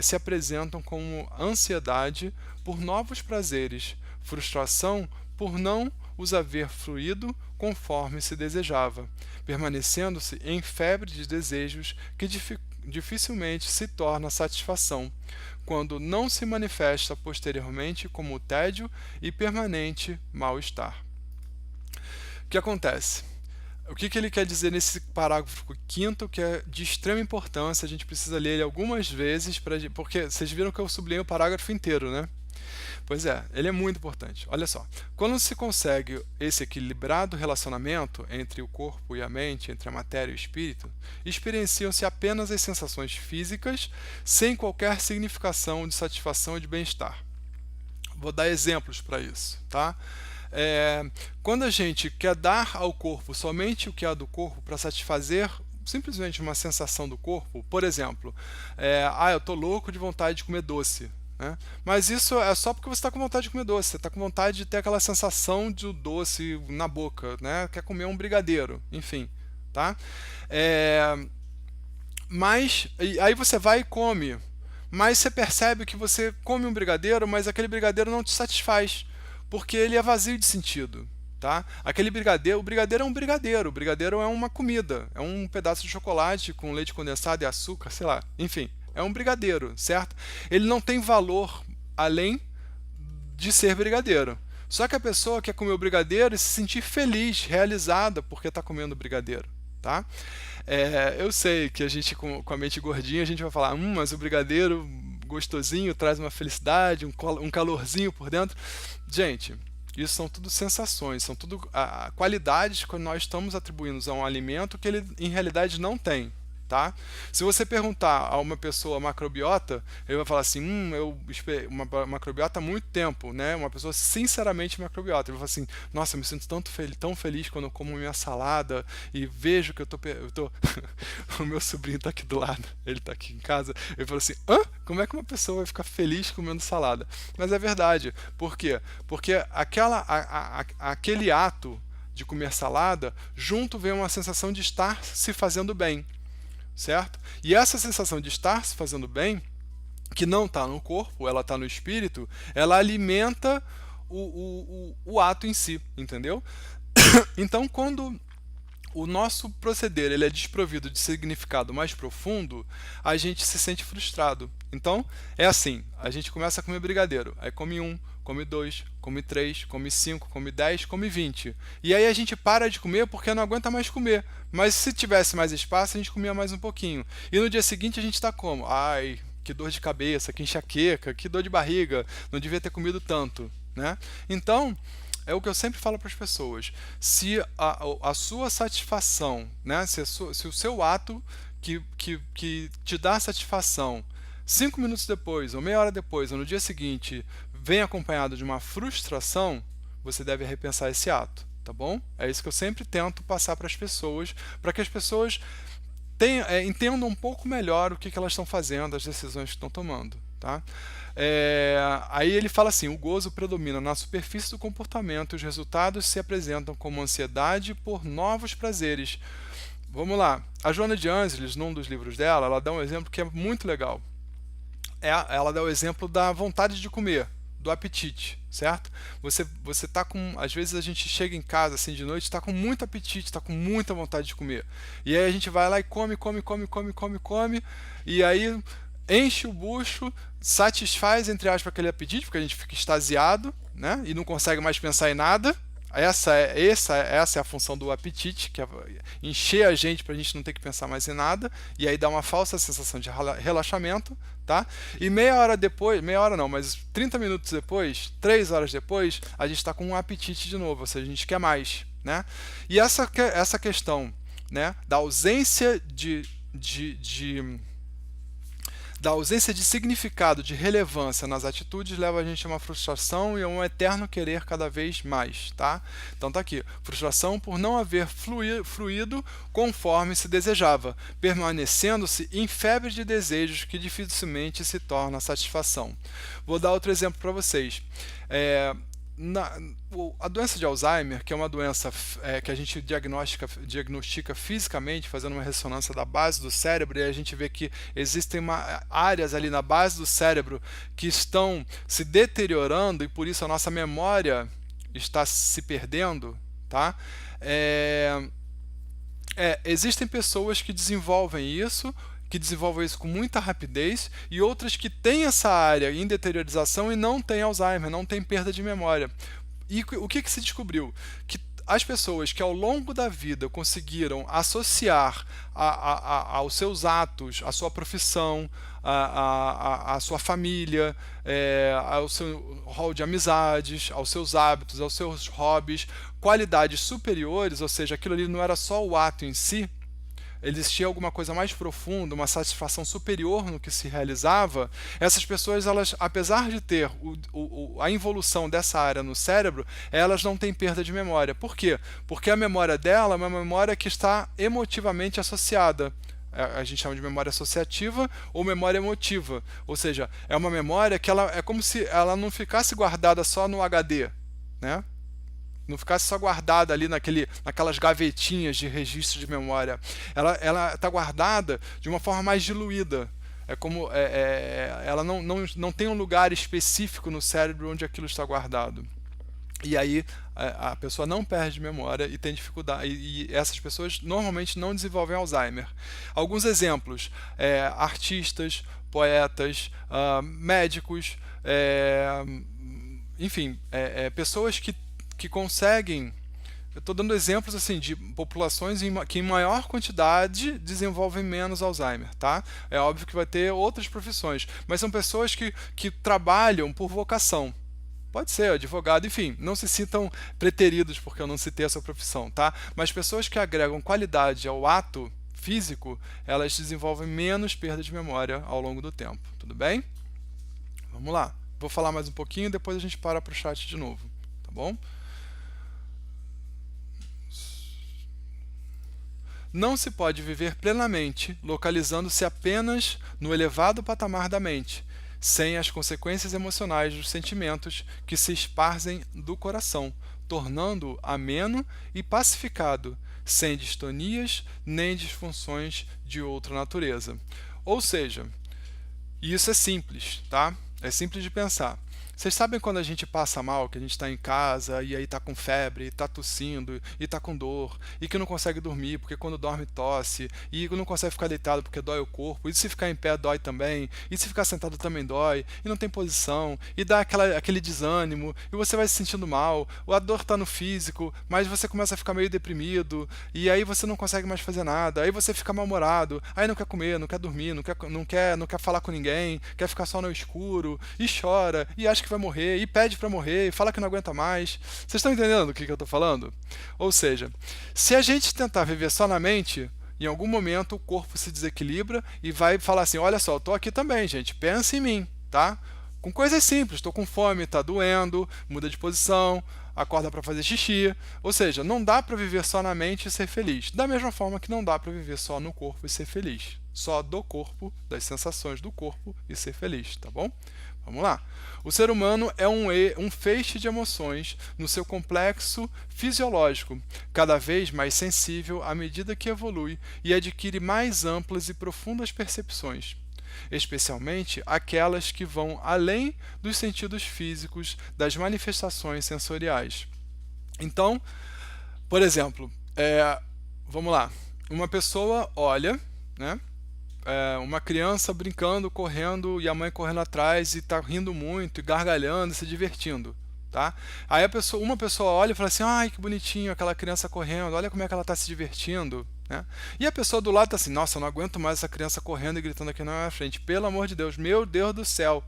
se apresentam como ansiedade por novos prazeres, frustração por não os haver fluído conforme se desejava, permanecendo-se em febre de desejos que dificilmente se torna satisfação, quando não se manifesta posteriormente como tédio e permanente mal-estar. O que acontece? O que ele quer dizer nesse parágrafo quinto, que é de extrema importância, a gente precisa ler ele algumas vezes, porque vocês viram que eu sublinhei o parágrafo inteiro, né? Pois é, ele é muito importante. Olha só, quando se consegue esse equilibrado relacionamento entre o corpo e a mente, entre a matéria e o espírito, experienciam-se apenas as sensações físicas, sem qualquer significação de satisfação e de bem-estar. Vou dar exemplos para isso, tá? Quando a gente quer dar ao corpo somente o que há do corpo para satisfazer simplesmente uma sensação do corpo, por exemplo, eu estou louco de vontade de comer doce. Né? Mas isso é só porque você está com vontade de comer doce, você está com vontade de ter aquela sensação de doce na boca, né? Quer comer um brigadeiro, enfim. Tá? Mas aí você vai e come, mas você percebe que você come um brigadeiro, mas aquele brigadeiro não te satisfaz, porque ele é vazio de sentido. Tá? Aquele brigadeiro, o brigadeiro é um brigadeiro, o brigadeiro é uma comida, é um pedaço de chocolate com leite condensado e açúcar, sei lá, enfim. É um brigadeiro, certo? Ele não tem valor além de ser brigadeiro. Só que a pessoa quer comer o brigadeiro e se sentir feliz, realizada porque está comendo brigadeiro, tá? Eu sei que a gente, com a mente gordinha, a gente vai falar, mas o brigadeiro gostosinho traz uma felicidade, um calorzinho por dentro. Gente, Isso são tudo sensações, são tudo qualidades que nós estamos atribuindo a um alimento que ele em realidade não tem. Tá? Se você perguntar a uma pessoa macrobiota, ele vai falar assim, eu uma macrobiota há muito tempo, né? Uma pessoa sinceramente macrobiota. Ele vai falar assim, nossa, eu me sinto tão feliz quando eu como minha salada e vejo que o meu sobrinho está aqui do lado, ele está aqui em casa. Ele falou assim, como é que uma pessoa vai ficar feliz comendo salada? Mas é verdade. Por quê? Porque aquele ato de comer salada, junto vem uma sensação de estar se fazendo bem. Certo? E essa sensação de estar se fazendo bem, que não está no corpo, ela está no espírito, ela alimenta o ato em si, entendeu? Então, quando o nosso proceder ele é desprovido de significado mais profundo, a gente se sente frustrado. Então, é assim, a gente começa a comer brigadeiro, aí come 1, come 2, come 3, come 5, come 10, come 20. E aí a gente para de comer porque não aguenta mais comer. Mas se tivesse mais espaço, a gente comia mais um pouquinho. E no dia seguinte a gente está como? Ai, que dor de cabeça, que enxaqueca, que dor de barriga, não devia ter comido tanto, né? Então, é o que eu sempre falo para as pessoas. Se a sua satisfação, né, se o seu ato que te dá satisfação 5 minutos depois, ou meia hora depois, ou no dia seguinte, vem acompanhado de uma frustração, você deve repensar esse ato, tá bom? É isso que eu sempre tento passar para que as pessoas entendam um pouco melhor o que elas estão fazendo, as decisões que estão tomando, tá? Aí ele fala assim, o gozo predomina na superfície do comportamento e os resultados se apresentam como ansiedade por novos prazeres. Vamos lá, a Joana de Ângeles, num dos livros dela, ela dá um exemplo que é muito legal. Ela dá o exemplo da vontade de comer, do apetite, certo? Você tá com, às vezes a gente chega em casa assim de noite, está com muito apetite, está com muita vontade de comer. E aí a gente vai lá e come, e aí enche o bucho, satisfaz entre aspas aquele apetite, porque a gente fica extasiado, né? E não consegue mais pensar em nada. Essa é a função do apetite, que é encher a gente para a gente não ter que pensar mais em nada, e aí dá uma falsa sensação de relaxamento, tá? E meia hora depois, meia hora não, mas 30 minutos depois, 3 horas depois, a gente está com um apetite de novo, ou seja, a gente quer mais, né? E essa questão, né, da ausência da ausência de significado, de relevância nas atitudes leva a gente a uma frustração e a um eterno querer cada vez mais, tá? Então tá aqui, frustração por não haver fluído conforme se desejava, permanecendo-se em febre de desejos que dificilmente se torna satisfação. Vou dar outro exemplo para vocês. A doença de Alzheimer, que é uma doença que a gente diagnostica fisicamente, fazendo uma ressonância da base do cérebro, e a gente vê que existem áreas ali na base do cérebro que estão se deteriorando e por isso a nossa memória está se perdendo, tá? Existem pessoas que desenvolvem isso com muita rapidez e outras que têm essa área em deteriorização e não têm Alzheimer, não têm perda de memória. E o que se descobriu? Que as pessoas que ao longo da vida conseguiram associar aos seus atos, a sua profissão, a sua família, ao seu rol de amizades, aos seus hábitos, aos seus hobbies, qualidades superiores, ou seja, aquilo ali não era só o ato em si, existia alguma coisa mais profunda, uma satisfação superior no que se realizava, essas pessoas, elas, apesar de ter a involução dessa área no cérebro, elas não têm perda de memória. Por quê? Porque a memória dela é uma memória que está emotivamente associada. A gente chama de memória associativa ou memória emotiva. Ou seja, é uma memória que ela é como se ela não ficasse guardada só no HD, né? Não ficasse só guardada ali naquelas gavetinhas de registro de memória. Ela está guardada de uma forma mais diluída. Ela não tem um lugar específico no cérebro onde aquilo está guardado. E aí a pessoa não perde memória e tem dificuldade. E essas pessoas normalmente não desenvolvem Alzheimer. Alguns exemplos: artistas, poetas, médicos, enfim, pessoas que conseguem. Eu estou dando exemplos assim de populações que em maior quantidade desenvolvem menos Alzheimer, tá? É óbvio que vai ter outras profissões, mas são pessoas que trabalham por vocação. Pode ser advogado, enfim, não se sintam preteridos porque eu não citei a sua profissão, tá? Mas pessoas que agregam qualidade ao ato físico, elas desenvolvem menos perda de memória ao longo do tempo, tudo bem? Vamos lá, vou falar mais um pouquinho, depois a gente para o chat de novo, tá bom? Não se pode viver plenamente localizando-se apenas no elevado patamar da mente, sem as consequências emocionais dos sentimentos que se esparzem do coração, tornando-o ameno e pacificado, sem distonias nem disfunções de outra natureza. Ou seja, isso é simples, tá? É simples de pensar. Vocês sabem quando a gente passa mal, que a gente está em casa e aí está com febre, está tossindo e está com dor e que não consegue dormir porque quando dorme tosse e não consegue ficar deitado porque dói o corpo, e se ficar em pé dói também, e se ficar sentado também dói, e não tem posição, e dá aquele desânimo, e você vai se sentindo mal, a dor está no físico, mas você começa a ficar meio deprimido, e aí você não consegue mais fazer nada, aí você fica mal-humorado, aí não quer comer, não quer dormir, não quer falar com ninguém, quer ficar só no escuro, e chora, e acha que vai morrer, e pede para morrer, e fala que não aguenta mais. Vocês estão entendendo o que eu estou falando? Ou seja, se a gente tentar viver só na mente, em algum momento o corpo se desequilibra e vai falar assim, olha só, eu estou aqui também, gente, pensa em mim, tá? Com coisas simples, estou com fome, está doendo, muda de posição, acorda para fazer xixi. Ou seja, não dá para viver só na mente e ser feliz. Da mesma forma que não dá para viver só no corpo e ser feliz. Só do corpo, das sensações do corpo e ser feliz, tá bom? Vamos lá. O ser humano é um feixe de emoções no seu complexo fisiológico, cada vez mais sensível à medida que evolui e adquire mais amplas e profundas percepções, especialmente aquelas que vão além dos sentidos físicos das manifestações sensoriais. Então, por exemplo, vamos lá, uma pessoa olha, né? Uma criança brincando, correndo, e a mãe correndo atrás e está rindo muito, e gargalhando, e se divertindo. Tá? Aí uma pessoa olha e fala assim, ai, que bonitinho aquela criança correndo, olha como é que ela está se divertindo. Né? E a pessoa do lado está assim, nossa, eu não aguento mais essa criança correndo e gritando aqui na minha frente, pelo amor de Deus, meu Deus do céu.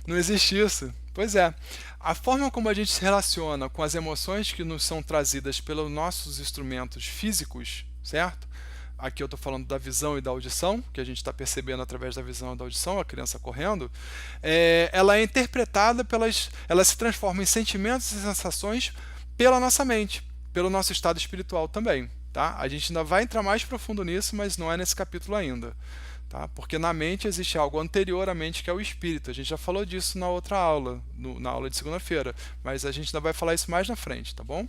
Não existe isso. Pois é, a forma como a gente se relaciona com as emoções que nos são trazidas pelos nossos instrumentos físicos, certo? Aqui eu estou falando da visão e da audição, que a gente está percebendo através da visão e da audição, a criança correndo, ela é interpretada ela se transforma em sentimentos e sensações pela nossa mente, pelo nosso estado espiritual também. Tá? A gente ainda vai entrar mais profundo nisso, mas não é nesse capítulo ainda. Tá? Porque na mente existe algo anterior à mente que é o espírito. A gente já falou disso na outra aula, na aula de segunda-feira, mas a gente ainda vai falar isso mais na frente, tá bom?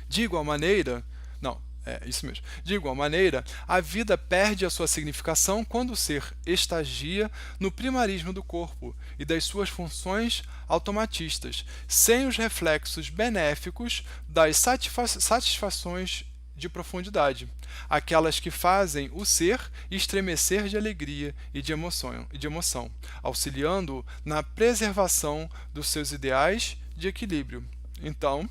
De igual maneira, não, isso mesmo. De igual maneira, a vida perde a sua significação quando o ser estagia no primarismo do corpo e das suas funções automatistas, sem os reflexos benéficos das satisfações de profundidade, aquelas que fazem o ser estremecer de alegria e de emoção, auxiliando na preservação dos seus ideais de equilíbrio. Então,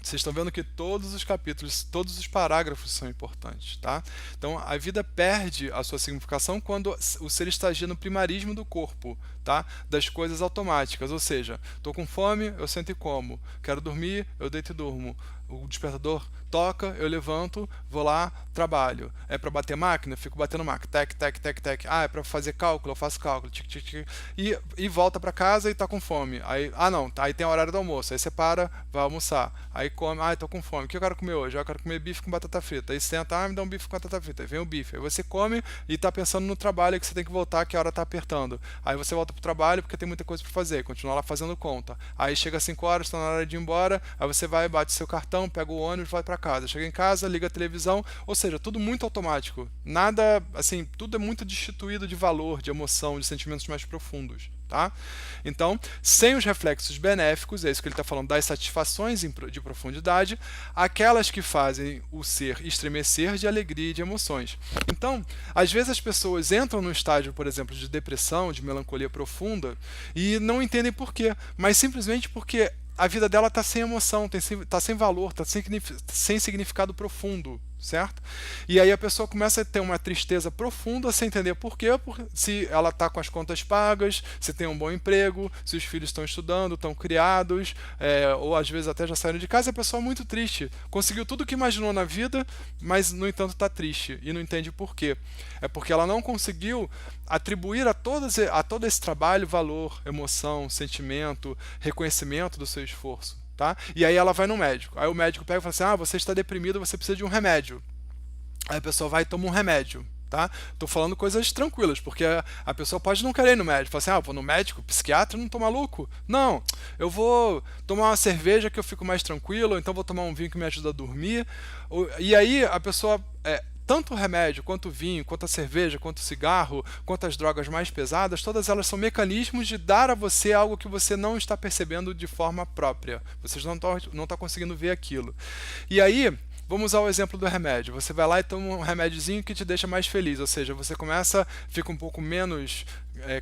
vocês estão vendo que todos os capítulos, todos os parágrafos são importantes, tá? Então, a vida perde a sua significação quando o ser estagia no primarismo do corpo, tá? Das coisas automáticas, ou seja, estou com fome, eu sento e como, quero dormir, eu deito e durmo, o despertador toca, eu levanto, vou lá, trabalho. É para bater máquina? Eu fico batendo máquina, tec, tec, tec, tec. Ah, é para fazer cálculo? Eu faço cálculo, tic, tic, tic. E volta para casa e está com fome. Aí, não, aí tem a horário do almoço, aí você para, vai almoçar. Aí come, estou com fome, o que eu quero comer hoje? Eu quero comer bife com batata frita. Aí senta, me dá um bife com batata frita. Aí vem o bife. Aí você come e está pensando no trabalho que você tem que voltar, que a hora está apertando. Aí você volta para o trabalho porque tem muita coisa para fazer, continua lá fazendo conta. Aí chega às 5 horas, está na hora de ir embora, aí você vai, bate seu cartão, pega o ônibus, vai para casa. Chega em casa, liga a televisão, ou seja, tudo muito automático. Nada, assim, tudo é muito destituído de valor, de emoção, de sentimentos mais profundos. Tá? Então, sem os reflexos benéficos, é isso que ele está falando, das satisfações de profundidade, aquelas que fazem o ser estremecer de alegria e de emoções. Então, às vezes as pessoas entram no estágio, por exemplo, de depressão, de melancolia profunda, e não entendem por quê, mas simplesmente porque a vida dela está sem emoção, está sem valor, está sem significado profundo, certo? E aí a pessoa começa a ter uma tristeza profunda sem entender por quê, se ela está com as contas pagas, se tem um bom emprego, se os filhos estão estudando, estão criados, ou às vezes até já saíram de casa, e a pessoa é muito triste. Conseguiu tudo o que imaginou na vida, mas no entanto está triste e não entende por quê. É porque ela não conseguiu atribuir a todo esse trabalho valor, emoção, sentimento, reconhecimento do seu esforço. Tá? E aí ela vai no médico. Aí o médico pega e fala assim: você está deprimido, você precisa de um remédio. Aí a pessoa vai e toma um remédio. Tá? Tô falando coisas tranquilas, porque a pessoa pode não querer ir no médico. Fala assim: vou no médico, psiquiatra, não tô maluco. Não, eu vou tomar uma cerveja que eu fico mais tranquilo, ou então vou tomar um vinho que me ajuda a dormir. E aí a pessoa... tanto o remédio, quanto o vinho, quanto a cerveja, quanto o cigarro, quanto as drogas mais pesadas, todas elas são mecanismos de dar a você algo que você não está percebendo de forma própria. Você não está conseguindo ver aquilo. E aí, vamos usar o exemplo do remédio. Você vai lá e toma um remédiozinho que te deixa mais feliz, ou seja, você fica um pouco menos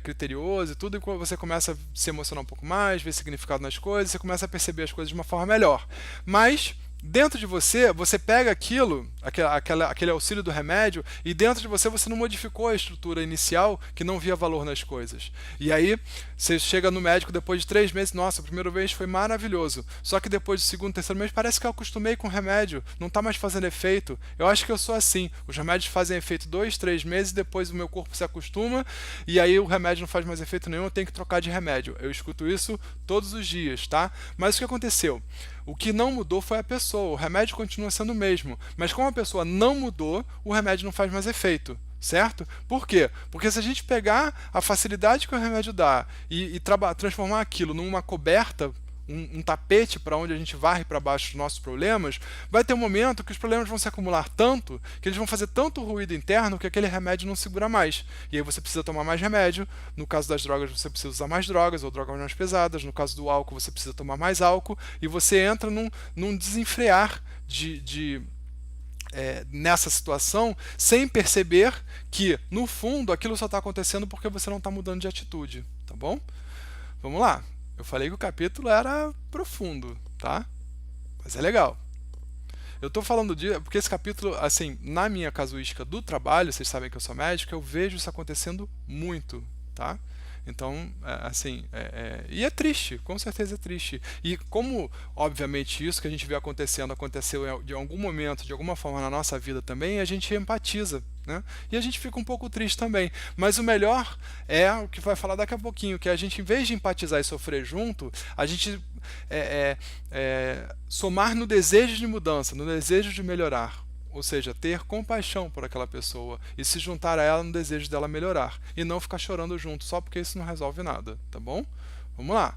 criterioso e tudo, e você começa a se emocionar um pouco mais, ver significado nas coisas, você começa a perceber as coisas de uma forma melhor. Mas dentro de você, você pega aquele auxílio do remédio, e dentro de você não modificou a estrutura inicial que não via valor nas coisas. E aí, você chega no médico depois de 3 meses, nossa, o primeiro mês foi maravilhoso. Só que depois do segundo, terceiro mês, parece que eu acostumei com o remédio, não está mais fazendo efeito. Eu acho que eu sou assim. Os remédios fazem efeito 2, 3 meses, depois o meu corpo se acostuma, e aí o remédio não faz mais efeito nenhum, eu tenho que trocar de remédio. Eu escuto isso todos os dias, tá? Mas o que aconteceu? O que não mudou foi a pessoa, o remédio continua sendo o mesmo, mas como a pessoa não mudou, o remédio não faz mais efeito, certo? Por quê? Porque se a gente pegar a facilidade que o remédio dá e transformar aquilo numa coberta, um tapete para onde a gente varre para baixo os nossos problemas, vai ter um momento que os problemas vão se acumular tanto, que eles vão fazer tanto ruído interno que aquele remédio não segura mais. E aí você precisa tomar mais remédio. No caso das drogas, você precisa usar mais drogas ou drogas mais pesadas. No caso do álcool, você precisa tomar mais álcool. E você entra num desenfrear nessa situação, sem perceber que, no fundo, aquilo só está acontecendo porque você não está mudando de atitude. Tá bom? Vamos lá. Eu falei que o capítulo era profundo, tá? Mas é legal. Eu estou falando disso porque esse capítulo, assim, na minha casuística do trabalho, vocês sabem que eu sou médico, eu vejo isso acontecendo muito, tá? Então, e é triste, com certeza é triste. E como, obviamente, isso que a gente vê acontecendo, aconteceu de algum momento, de alguma forma na nossa vida também, a gente empatiza, né? E a gente fica um pouco triste também. Mas o melhor é o que vai falar daqui a pouquinho, que a gente, em vez de empatizar e sofrer junto, a gente somar no desejo de mudança, no desejo de melhorar. Ou seja, ter compaixão por aquela pessoa e se juntar a ela no desejo dela melhorar. E não ficar chorando junto, só porque isso não resolve nada, tá bom? Vamos lá.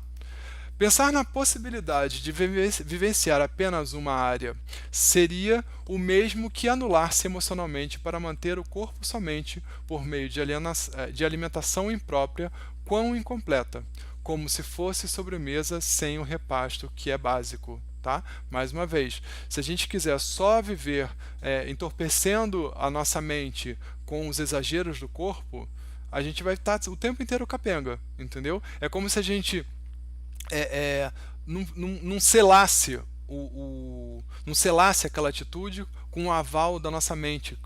Pensar na possibilidade de vivenciar apenas uma área seria o mesmo que anular-se emocionalmente para manter o corpo somente por meio de alimentação imprópria, quão incompleta, como se fosse sobremesa sem o repasto, que é básico. Tá? Mais uma vez, se a gente quiser só viver entorpecendo a nossa mente com os exageros do corpo, a gente vai estar o tempo inteiro capenga, entendeu? É como se a gente não selasse não selasse aquela atitude com o aval da nossa mente,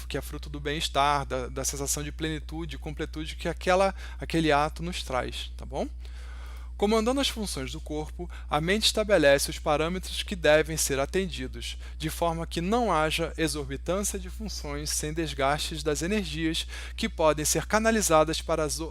que é fruto do bem-estar, da sensação de plenitude, completude que aquele ato nos traz, tá bom? Comandando as funções do corpo, a mente estabelece os parâmetros que devem ser atendidos, de forma que não haja exorbitância de funções sem desgastes das energias que podem ser canalizadas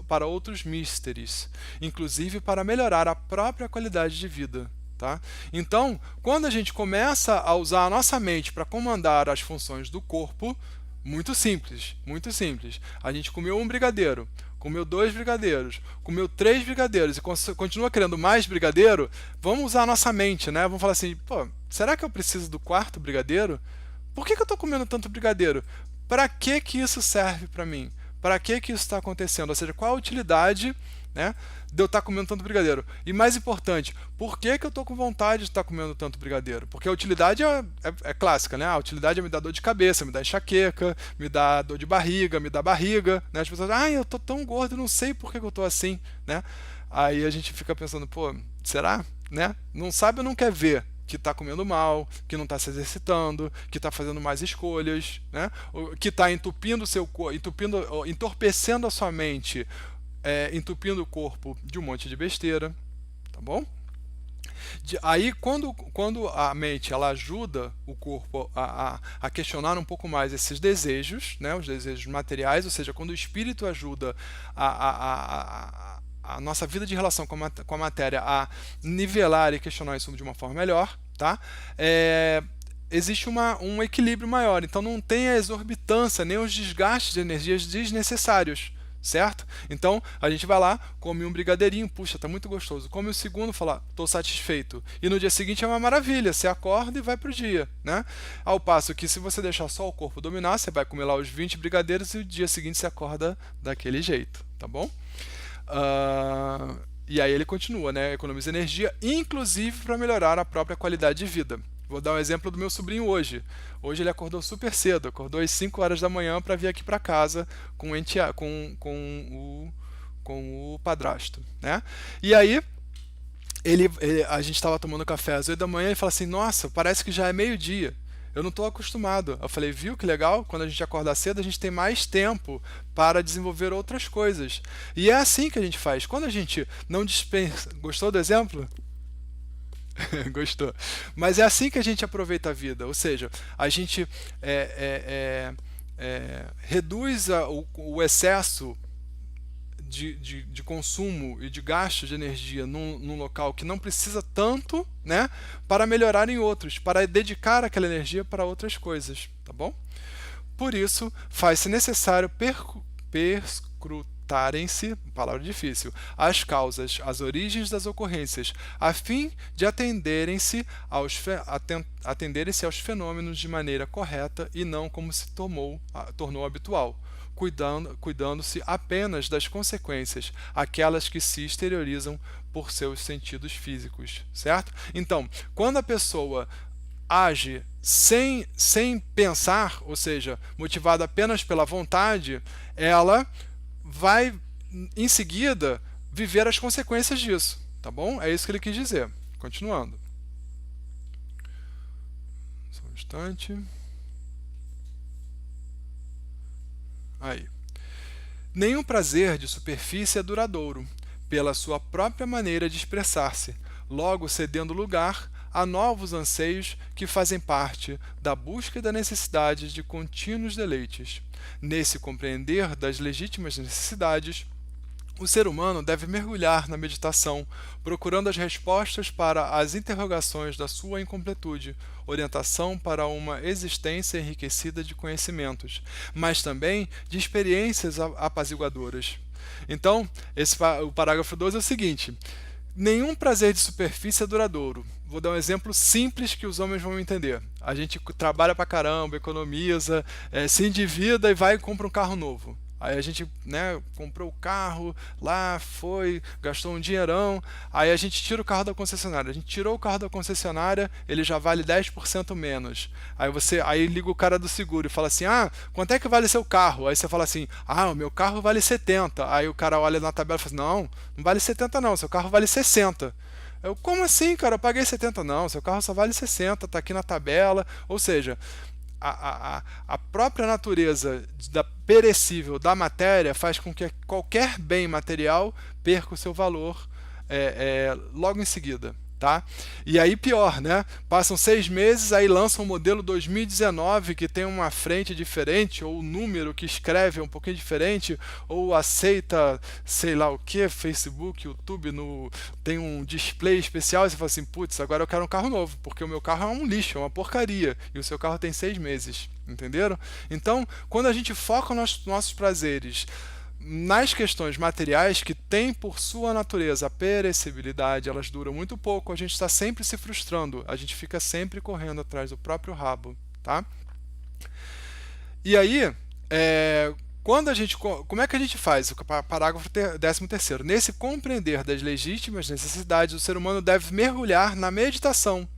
para outros místeres, inclusive para melhorar a própria qualidade de vida. Tá? Então, quando a gente começa a usar a nossa mente para comandar as funções do corpo, muito simples, muito simples. A gente comeu um brigadeiro, comeu 2 brigadeiros, comeu 3 brigadeiros e continua querendo mais brigadeiro, vamos usar a nossa mente, né? Vamos falar assim, pô, será que eu preciso do 4º brigadeiro? Por que eu estou comendo tanto brigadeiro? Para que isso serve para mim? Para que isso está acontecendo? Ou seja, qual a utilidade, né, de eu estar comendo tanto brigadeiro? E mais importante, por que eu estou com vontade de estar comendo tanto brigadeiro? Porque a utilidade é clássica, né? A utilidade é me dar dor de cabeça, me dar enxaqueca, me dar dor de barriga, me dar barriga, né? As pessoas, eu estou tão gordo, não sei por que eu estou assim, né? Aí a gente fica pensando, pô, será? Né? Não sabe ou não quer ver, que está comendo mal, que não está se exercitando, que está fazendo mais escolhas, né? Que está entupindo seu corpo, entorpecendo a sua mente, entupindo o corpo de um monte de besteira, tá bom? Aí, quando a mente ela ajuda o corpo a questionar um pouco mais esses desejos, né, os desejos materiais, ou seja, quando o espírito ajuda a nossa vida de relação com a matéria a nivelar e questionar isso de uma forma melhor, tá? Existe um equilíbrio maior, então não tem a exorbitância nem os desgastes de energias desnecessários, certo? Então a gente vai lá, come um brigadeirinho, puxa, tá muito gostoso. Come o segundo, fala, tô satisfeito. E no dia seguinte é uma maravilha, você acorda e vai pro dia, né? Ao passo que se você deixar só o corpo dominar, você vai comer lá os 20 brigadeiros e o dia seguinte você acorda daquele jeito, tá bom? E aí ele continua, né? Economiza energia, inclusive para melhorar a própria qualidade de vida. Vou dar um exemplo do meu sobrinho hoje. Hoje ele acordou super cedo, acordou às 5 horas da manhã para vir aqui para casa com o padrasto, né? E aí a gente estava tomando café às 8 da manhã e fala assim, nossa, parece que já é meio-dia. Eu não estou acostumado. Eu falei, viu que legal? Quando a gente acorda cedo, a gente tem mais tempo para desenvolver outras coisas. E é assim que a gente faz. Quando a gente não dispensa... Gostou do exemplo? Gostou. Mas é assim que a gente aproveita a vida. Ou seja, a gente reduz o excesso de consumo e de gasto de energia num local que não precisa tanto, né, para melhorar em outros, para dedicar aquela energia para outras coisas, tá bom? Por isso, faz-se necessário perscrutarem-se, palavra difícil, as causas, as origens das ocorrências, a fim de atenderem-se aos fenômenos de maneira correta e não como se tornou habitual, cuidando-se apenas das consequências, aquelas que se exteriorizam por seus sentidos físicos, certo? Então, quando a pessoa age sem pensar, ou seja, motivada apenas pela vontade, ela vai, em seguida, viver as consequências disso, tá bom? É isso que ele quis dizer. Continuando. Só um instante. Aí. Nenhum prazer de superfície é duradouro, pela sua própria maneira de expressar-se, logo cedendo lugar a novos anseios que fazem parte da busca e da necessidade de contínuos deleites. Nesse compreender das legítimas necessidades, o ser humano deve mergulhar na meditação, procurando as respostas para as interrogações da sua incompletude, orientação para uma existência enriquecida de conhecimentos, mas também de experiências apaziguadoras. Então, o parágrafo 12 é o seguinte: nenhum prazer de superfície é duradouro. Vou dar um exemplo simples que os homens vão entender. A gente trabalha pra caramba, economiza, se endivida e vai e compra um carro novo. Aí a gente, né, comprou o carro, lá foi, gastou um dinheirão, aí a gente tira o carro da concessionária. A gente tirou o carro da concessionária, ele já vale 10% menos. Aí liga o cara do seguro e fala assim, quanto é que vale seu carro? Aí você fala assim, o meu carro vale 70. Aí o cara olha na tabela e fala assim, não vale 70 não, seu carro vale 60. Como assim, cara? Eu paguei 70. Não, seu carro só vale 60, tá aqui na tabela. Ou seja, a própria natureza perecível da matéria faz com que qualquer bem material perca o seu valor logo em seguida. Tá? E aí pior, né? Passam 6 meses, aí lançam um modelo 2019 que tem uma frente diferente, ou o número que escreve é um pouquinho diferente, ou aceita sei lá o que, Facebook, YouTube, tem um display especial, e você fala assim, putz, agora eu quero um carro novo, porque o meu carro é um lixo, é uma porcaria, e o seu carro tem 6 meses, entenderam? Então, quando a gente foca nos nossos prazeres nas questões materiais, que têm por sua natureza a perecibilidade, elas duram muito pouco, a gente está sempre se frustrando, a gente fica sempre correndo atrás do próprio rabo, tá? E aí, como é que a gente faz? O parágrafo 13º. Nesse compreender das legítimas necessidades, o ser humano deve mergulhar na meditação.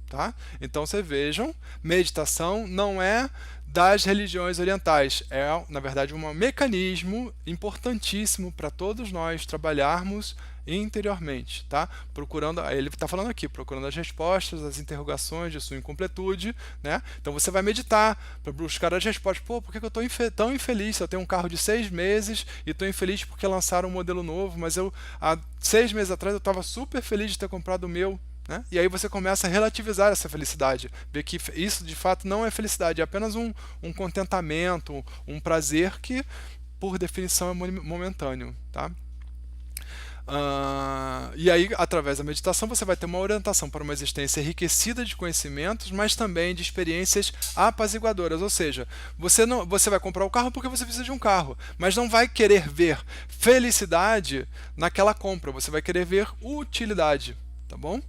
Tá? Então, vocês vejam, meditação não é das religiões orientais. É, na verdade, um mecanismo importantíssimo para todos nós trabalharmos interiormente, tá? Procurando, ele está falando aqui, procurando as respostas, as interrogações de sua incompletude, né? Então você vai meditar para buscar as respostas. Pô, por que eu estou tão infeliz? Se eu tenho um carro de 6 meses e estou infeliz porque lançaram um modelo novo, mas eu há 6 meses atrás eu estava super feliz de ter comprado o meu. Né? E aí você começa a relativizar essa felicidade, ver que isso de fato não é felicidade, é apenas um contentamento, um prazer que, por definição, é momentâneo. Tá? E aí, através da meditação, você vai ter uma orientação para uma existência enriquecida de conhecimentos, mas também de experiências apaziguadoras. Ou seja, você vai comprar o carro porque você precisa de um carro, mas não vai querer ver felicidade naquela compra, você vai querer ver utilidade. Tá bom?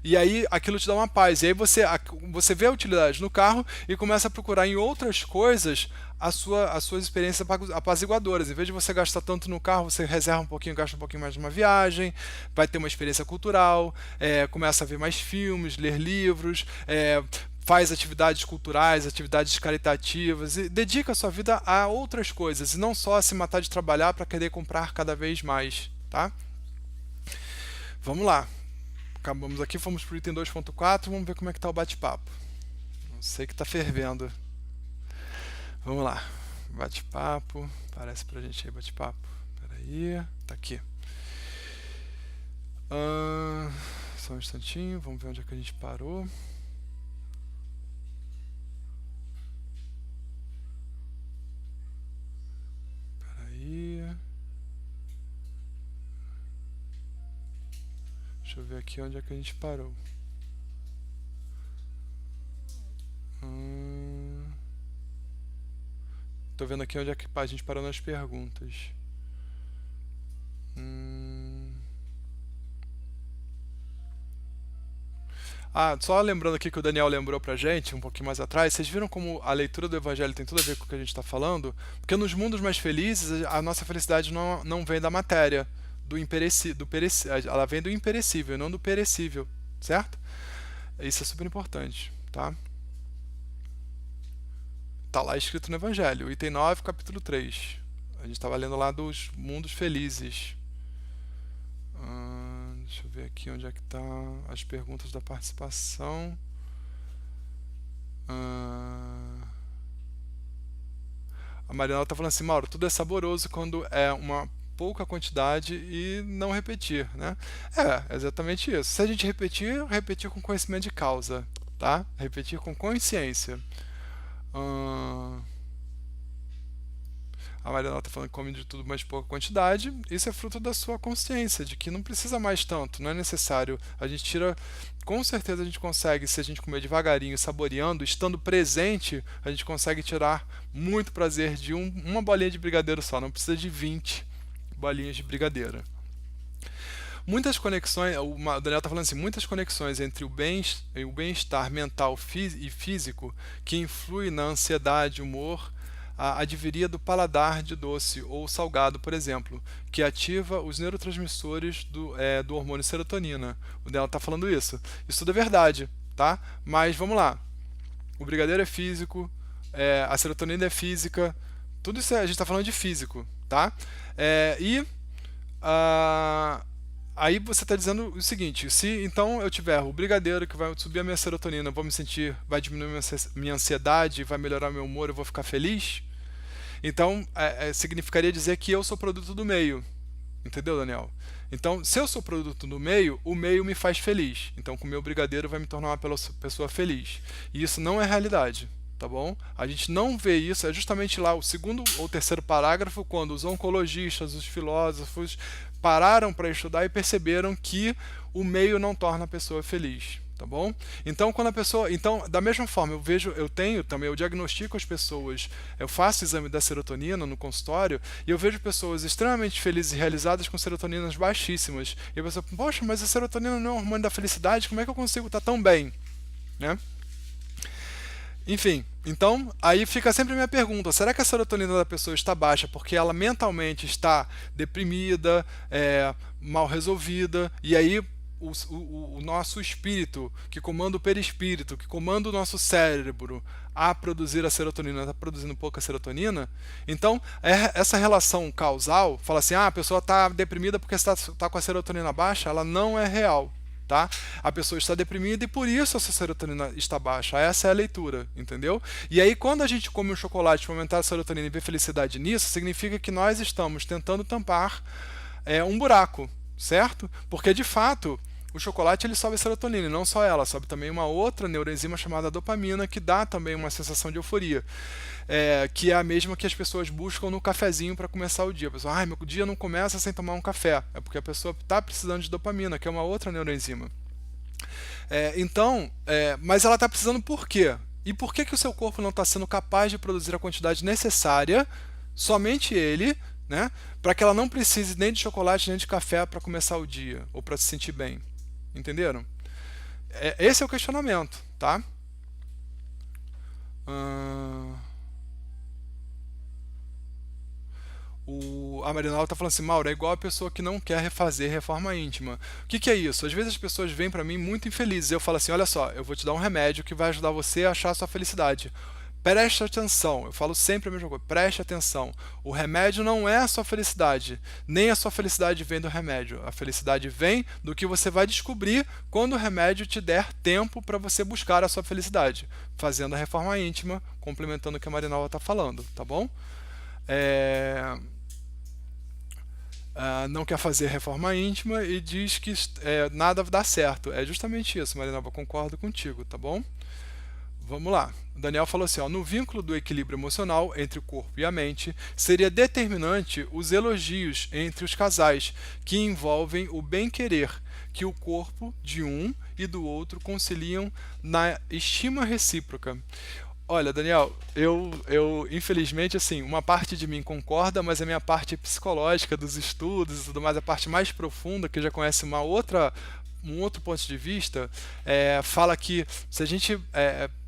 E aí aquilo te dá uma paz. E aí você vê a utilidade no carro e começa a procurar em outras coisas as suas experiências apaziguadoras. Em vez de você gastar tanto no carro, você reserva um pouquinho, gasta um pouquinho mais numa viagem, vai ter uma experiência cultural, começa a ver mais filmes, ler livros, faz atividades culturais, atividades caritativas e dedica a sua vida a outras coisas e não só a se matar de trabalhar para querer comprar cada vez mais. Tá? Vamos lá. Acabamos aqui, fomos para o item 2.4, vamos ver como é que está o bate-papo. Não sei que está fervendo. Vamos lá. Bate-papo. Aparece pra gente aí bate-papo. Espera aí. Tá aqui. Só um instantinho, vamos ver onde é que a gente parou. Espera aí. Deixa eu ver aqui onde é que a gente parou. Tô vendo aqui onde é que a gente parou nas perguntas. Só lembrando aqui que o Daniel lembrou pra gente, um pouquinho mais atrás, vocês viram como a leitura do Evangelho tem tudo a ver com o que a gente está falando? Porque nos mundos mais felizes, a nossa felicidade não vem da matéria, ela vem do imperecível, não do perecível, certo? Isso é super importante, tá? Tá lá escrito no Evangelho, item 9, capítulo 3. A gente estava lendo lá dos mundos felizes. Deixa eu ver aqui onde é que tá as perguntas da participação. A Mariana tá falando assim, Mauro, tudo é saboroso quando é uma pouca quantidade e não repetir, né? É exatamente isso. Se a gente repetir com conhecimento de causa, tá? Repetir com consciência. A Mariana está falando que come de tudo, mas pouca quantidade. Isso é fruto da sua consciência, de que não precisa mais tanto, não é necessário. A gente tira, com certeza a gente consegue, se a gente comer devagarinho, saboreando, estando presente, a gente consegue tirar muito prazer de uma bolinha de brigadeiro só, não precisa de 20 bolinhas de brigadeiro. Muitas conexões, o Daniel está falando assim, muitas conexões entre o bem-estar mental e físico que influi na ansiedade, humor, adviria do paladar de doce ou salgado, por exemplo, que ativa os neurotransmissores do hormônio serotonina. O Daniel está falando isso. Isso tudo é verdade, tá? Mas vamos lá. O brigadeiro é físico, a serotonina é física, tudo isso a gente está falando de físico, tá? Aí você está dizendo o seguinte, se então eu tiver o brigadeiro que vai subir a minha serotonina, vai diminuir minha ansiedade, vai melhorar meu humor, eu vou ficar feliz? Então, significaria dizer que eu sou produto do meio. Entendeu, Daniel? Então, se eu sou produto do meio, o meio me faz feliz. Então, comer o brigadeiro vai me tornar uma pessoa feliz. E isso não é realidade. Tá bom? A gente não vê isso, é justamente lá o segundo ou terceiro parágrafo, quando os oncologistas, os filósofos pararam para estudar e perceberam que o meio não torna a pessoa feliz, tá bom? Então, da mesma forma, eu diagnostico as pessoas, eu faço exame da serotonina no consultório e eu vejo pessoas extremamente felizes e realizadas com serotoninas baixíssimas. E a pessoa, poxa, mas a serotonina não é um hormônio da felicidade, como é que eu consigo estar tão bem? Né? Enfim, então, aí fica sempre a minha pergunta, será que a serotonina da pessoa está baixa porque ela mentalmente está deprimida, mal resolvida, e aí o nosso espírito, que comanda o perispírito, que comanda o nosso cérebro a produzir a serotonina, está produzindo pouca serotonina, então essa relação causal, fala assim, a pessoa está deprimida porque está com a serotonina baixa, ela não é real. Tá? A pessoa está deprimida e por isso a sua serotonina está baixa. Essa é a leitura, entendeu? E aí quando a gente come um chocolate para aumentar a serotonina e ver felicidade nisso, significa que nós estamos tentando tampar um buraco, certo? Porque de fato o chocolate ele sobe a serotonina, e não só ela, sobe também uma outra neuroenzima chamada dopamina, que dá também uma sensação de euforia, que é a mesma que as pessoas buscam no cafezinho para começar o dia. A pessoa, meu dia não começa sem tomar um café. É porque a pessoa está precisando de dopamina, que é uma outra neuroenzima. Mas ela está precisando por quê? E por que o seu corpo não está sendo capaz de produzir a quantidade necessária, somente ele, né, para que ela não precise nem de chocolate nem de café para começar o dia, ou para se sentir bem? Entenderam? Esse é o questionamento, tá? A Marinalva está falando assim, Mauro, é igual a pessoa que não quer refazer reforma íntima. O que é isso? Às vezes as pessoas vêm para mim muito infelizes e eu falo assim, olha só, eu vou te dar um remédio que vai ajudar você a achar a sua felicidade. Preste atenção, eu falo sempre a mesma coisa, preste atenção. O remédio não é a sua felicidade, nem a sua felicidade vem do remédio. A felicidade vem do que você vai descobrir quando o remédio te der tempo para você buscar a sua felicidade, fazendo a reforma íntima, complementando o que a Marinalva está falando, tá bom? Não quer fazer reforma íntima e diz que nada dá certo. É justamente isso, Marinalva, concordo contigo, tá bom? Vamos lá. O Daniel falou assim, no vínculo do equilíbrio emocional entre o corpo e a mente, seria determinante os elogios entre os casais, que envolvem o bem-querer, que o corpo de um e do outro conciliam na estima recíproca. Olha, Daniel, eu infelizmente, assim, uma parte de mim concorda, mas a minha parte psicológica dos estudos e tudo mais, a parte mais profunda, que já conhece um outro ponto de vista, fala que se a gente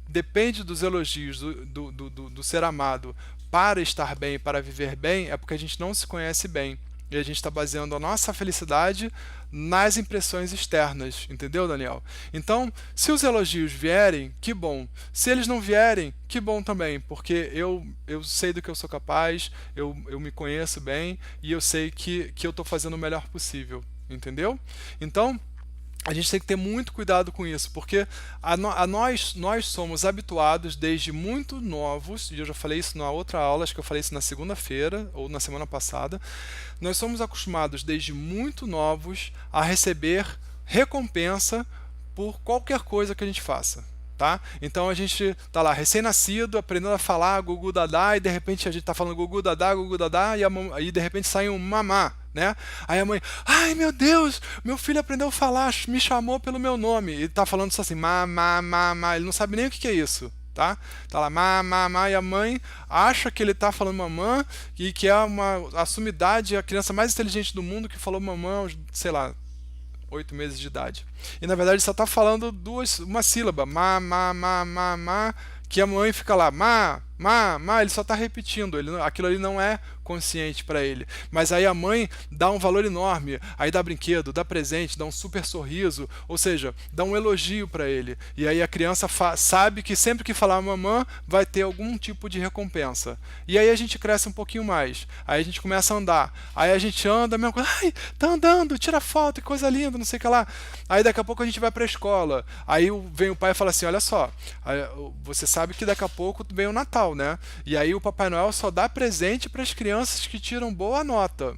depende dos elogios do ser amado para estar bem, para viver bem, é porque a gente não se conhece bem. E a gente está baseando a nossa felicidade nas impressões externas, entendeu, Daniel? Então, se os elogios vierem, que bom. Se eles não vierem, que bom também, porque eu sei do que eu sou capaz, eu me conheço bem e eu sei que eu estou fazendo o melhor possível, entendeu? Então, a gente tem que ter muito cuidado com isso, porque nós somos habituados desde muito novos, e eu já falei isso na outra aula, acho que eu falei isso na segunda-feira ou na semana passada, nós somos acostumados desde muito novos a receber recompensa por qualquer coisa que a gente faça. Tá? Então a gente tá lá recém-nascido, aprendendo a falar gugu dadá, e de repente a gente tá falando gugu dadá, e aí de repente sai um mamá, né? Aí a mãe, ai meu Deus, meu filho aprendeu a falar, me chamou pelo meu nome, e tá falando só assim, ele não sabe nem o que é isso. Tá lá, e a mãe acha que ele tá falando mamã, e que é a sumidade, a criança mais inteligente do mundo que falou mamã, sei lá, 8 meses de idade. E na verdade só está falando uma sílaba, que a mãe fica lá, ele só está repetindo, aquilo ali não é consciente para ele. Mas aí a mãe dá um valor enorme, aí dá brinquedo, dá presente, dá um super sorriso, ou seja, dá um elogio para ele. E aí a criança sabe que sempre que falar mamã vai ter algum tipo de recompensa. E aí a gente cresce um pouquinho mais, aí a gente começa a andar, aí a gente anda, a mesma coisa, ai, tá andando, tira foto, que coisa linda, não sei o que lá. Aí daqui a pouco a gente vai para a escola, aí vem o pai e fala assim, olha só, você sabe que daqui a pouco vem o Natal, né? E aí o Papai Noel só dá presente para as crianças que tiram boa nota.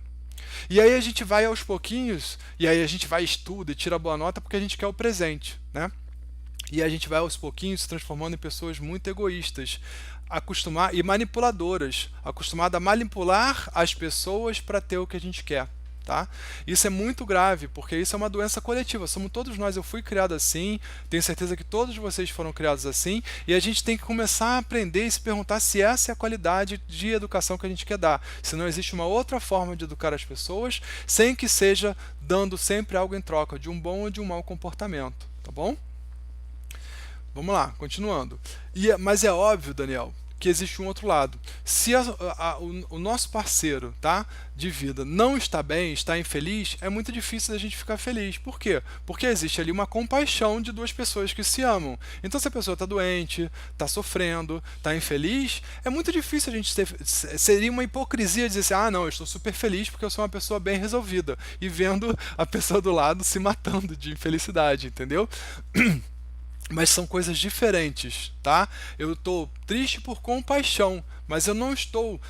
E aí a gente vai aos pouquinhos, e aí a gente vai estuda e tira boa nota porque a gente quer o presente, né? E a gente vai aos pouquinhos se transformando em pessoas muito egoístas, e manipuladoras, acostumadas a manipular as pessoas para ter o que a gente quer. Tá? Isso é muito grave, porque isso é uma doença coletiva. Somos todos nós, eu fui criado assim, tenho certeza que todos vocês foram criados assim, e a gente tem que começar a aprender e se perguntar se essa é a qualidade de educação que a gente quer dar. Se não existe uma outra forma de educar as pessoas, sem que seja dando sempre algo em troca, de um bom ou de um mau comportamento. Tá bom? Vamos lá, continuando. Mas é óbvio, Daniel, que existe um outro lado. Se o nosso parceiro, tá, de vida não está bem, está infeliz, é muito difícil da gente ficar feliz. Por quê? Porque existe ali uma compaixão de duas pessoas que se amam. Então, se a pessoa está doente, está sofrendo, está infeliz, é muito difícil a gente ter. Seria uma hipocrisia dizer assim: ah, não, eu estou super feliz porque eu sou uma pessoa bem resolvida, e vendo a pessoa do lado se matando de infelicidade, entendeu? Mas são coisas diferentes, tá? Eu estou triste por compaixão, mas eu não estou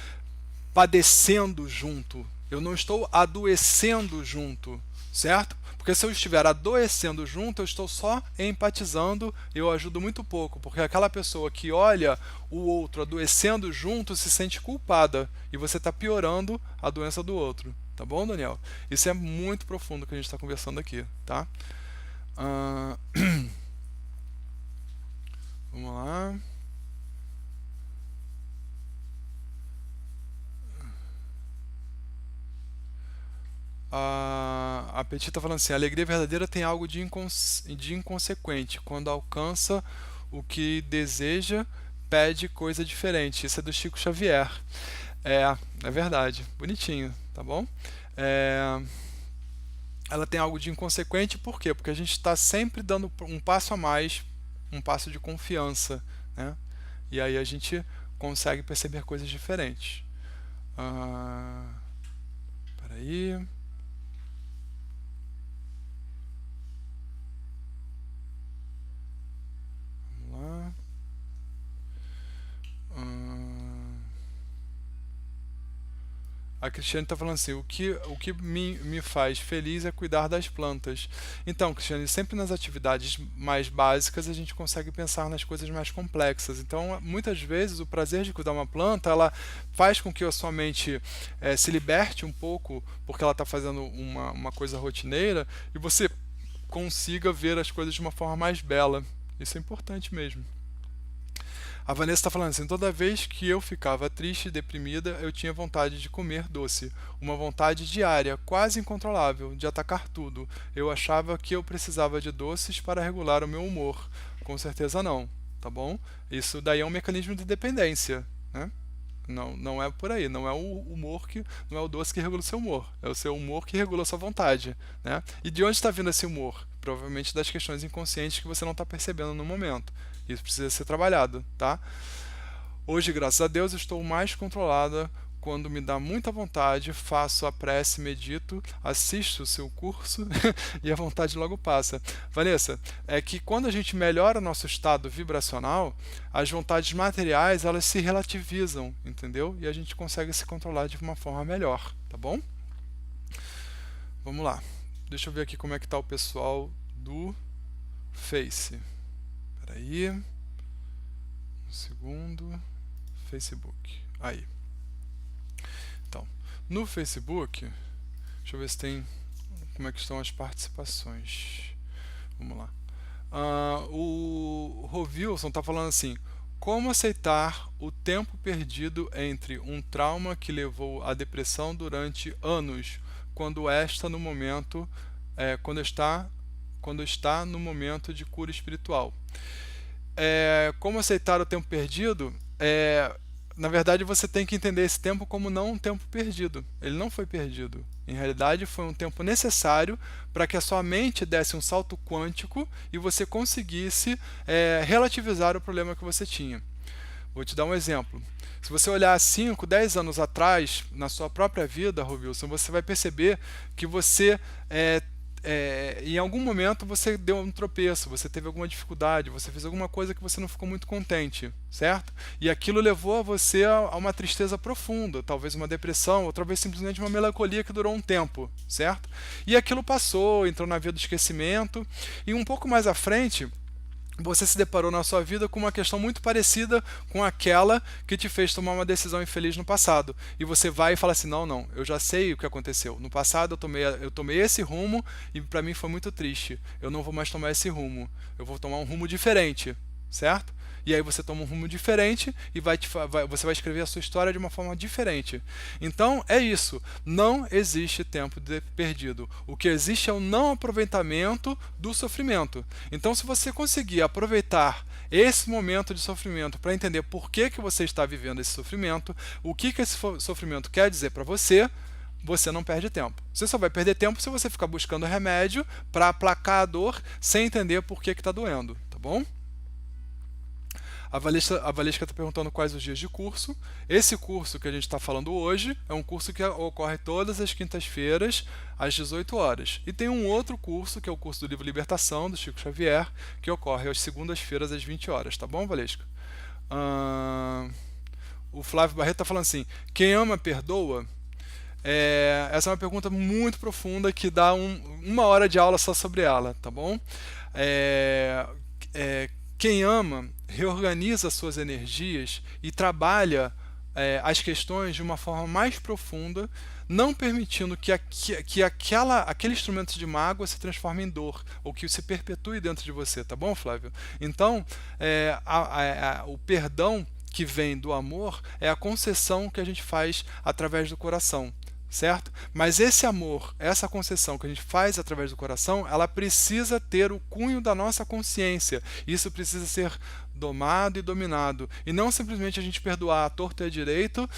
padecendo junto, eu não estou adoecendo junto, certo? Porque se eu estiver adoecendo junto, eu estou só empatizando, eu ajudo muito pouco, porque aquela pessoa que olha o outro adoecendo junto se sente culpada, e você está piorando a doença do outro, tá bom, Daniel? Isso é muito profundo que a gente está conversando aqui, tá? Ah, vamos lá. A Petit está falando assim: a alegria verdadeira tem algo de inconsequente. Quando alcança o que deseja, pede coisa diferente. Isso é do Chico Xavier. É verdade. Bonitinho, tá bom? É, ela tem algo de inconsequente, por quê? Porque a gente está sempre dando um passo a mais, um passo de confiança, né? E aí a gente consegue perceber coisas diferentes. Peraí. Vamos lá. A Cristiane está falando assim: o que me faz feliz é cuidar das plantas. Então, Cristiane, sempre nas atividades mais básicas a gente consegue pensar nas coisas mais complexas. Então, muitas vezes, o prazer de cuidar uma planta, ela faz com que a sua mente se liberte um pouco, porque ela está fazendo uma coisa rotineira, e você consiga ver as coisas de uma forma mais bela. Isso é importante mesmo. A Vanessa está falando assim: toda vez que eu ficava triste e deprimida, eu tinha vontade de comer doce. Uma vontade diária, quase incontrolável, de atacar tudo. Eu achava que eu precisava de doces para regular o meu humor. Com certeza não, tá bom? Isso daí é um mecanismo de dependência, né? Não, não é por aí, não é o humor que, não é o doce que regula o seu humor, é o seu humor que regula a sua vontade, né? E de onde está vindo esse humor? Provavelmente das questões inconscientes que você não está percebendo no momento. Isso precisa ser trabalhado, tá? Hoje, graças a Deus, estou mais controlada. Quando me dá muita vontade, faço a prece, medito, assisto o seu curso e a vontade logo passa. Vanessa, é que quando a gente melhora o nosso estado vibracional, as vontades materiais, elas se relativizam, entendeu? E a gente consegue se controlar de uma forma melhor, tá bom? Vamos lá. Deixa eu ver aqui como é que tá o pessoal do Face. Espera aí. Um segundo. Facebook. Aí. Então, no Facebook, deixa eu ver se tem, como é que estão as participações. Vamos lá. O Rovilson está falando assim: como aceitar o tempo perdido entre um trauma que levou à depressão durante anos, quando no momento, quando está no momento de cura espiritual? Como aceitar o tempo perdido? Na verdade, você tem que entender esse tempo como não um tempo perdido. Ele não foi perdido. Em realidade, foi um tempo necessário para que a sua mente desse um salto quântico e você conseguisse relativizar o problema que você tinha. Vou te dar um exemplo. Se você olhar 5, 10 anos atrás, na sua própria vida, Rovilson, você vai perceber que você em algum momento você deu um tropeço, você teve alguma dificuldade, você fez alguma coisa que você não ficou muito contente, certo? E aquilo levou a você a uma tristeza profunda, talvez uma depressão, ou talvez simplesmente uma melancolia que durou um tempo, certo? E aquilo passou, entrou na via do esquecimento, e um pouco mais à frente, você se deparou na sua vida com uma questão muito parecida com aquela que te fez tomar uma decisão infeliz no passado. E você vai e fala assim: não, eu já sei o que aconteceu. No passado eu tomei esse rumo e para mim foi muito triste. Eu não vou mais tomar esse rumo. Eu vou tomar um rumo diferente, certo? e aí você toma um rumo diferente e você vai escrever a sua história de uma forma diferente. Então é isso, não existe tempo perdido. O que existe é o não aproveitamento do sofrimento. Então, se você conseguir aproveitar esse momento de sofrimento para entender por que você está vivendo esse sofrimento, o que esse sofrimento quer dizer para você, você não perde tempo. Você só vai perder tempo se você ficar buscando remédio para aplacar a dor sem entender por que está doendo, tá bom? A Valesca está perguntando quais os dias de curso. Esse curso que a gente está falando hoje é um curso que ocorre todas as quintas-feiras, às 18 horas. E tem um outro curso, que é o curso do livro Libertação, do Chico Xavier, que ocorre às segundas-feiras, às 20 horas. Tá bom, Valesca? O Flávio Barreto está falando assim, quem ama, perdoa? Essa é uma pergunta muito profunda que dá uma hora de aula só sobre ela, tá bom? Quem ama reorganiza suas energias e trabalha as questões de uma forma mais profunda, não permitindo que aquele instrumento de mágoa se transforme em dor, ou que se perpetue dentro de você, tá bom, Flávio? Então, o perdão que vem do amor é a concessão que a gente faz através do coração. Certo? Mas esse amor, essa concessão que a gente faz através do coração, ela precisa ter o cunho da nossa consciência. Isso precisa ser domado e dominado. E não simplesmente a gente perdoar à torto e à direito,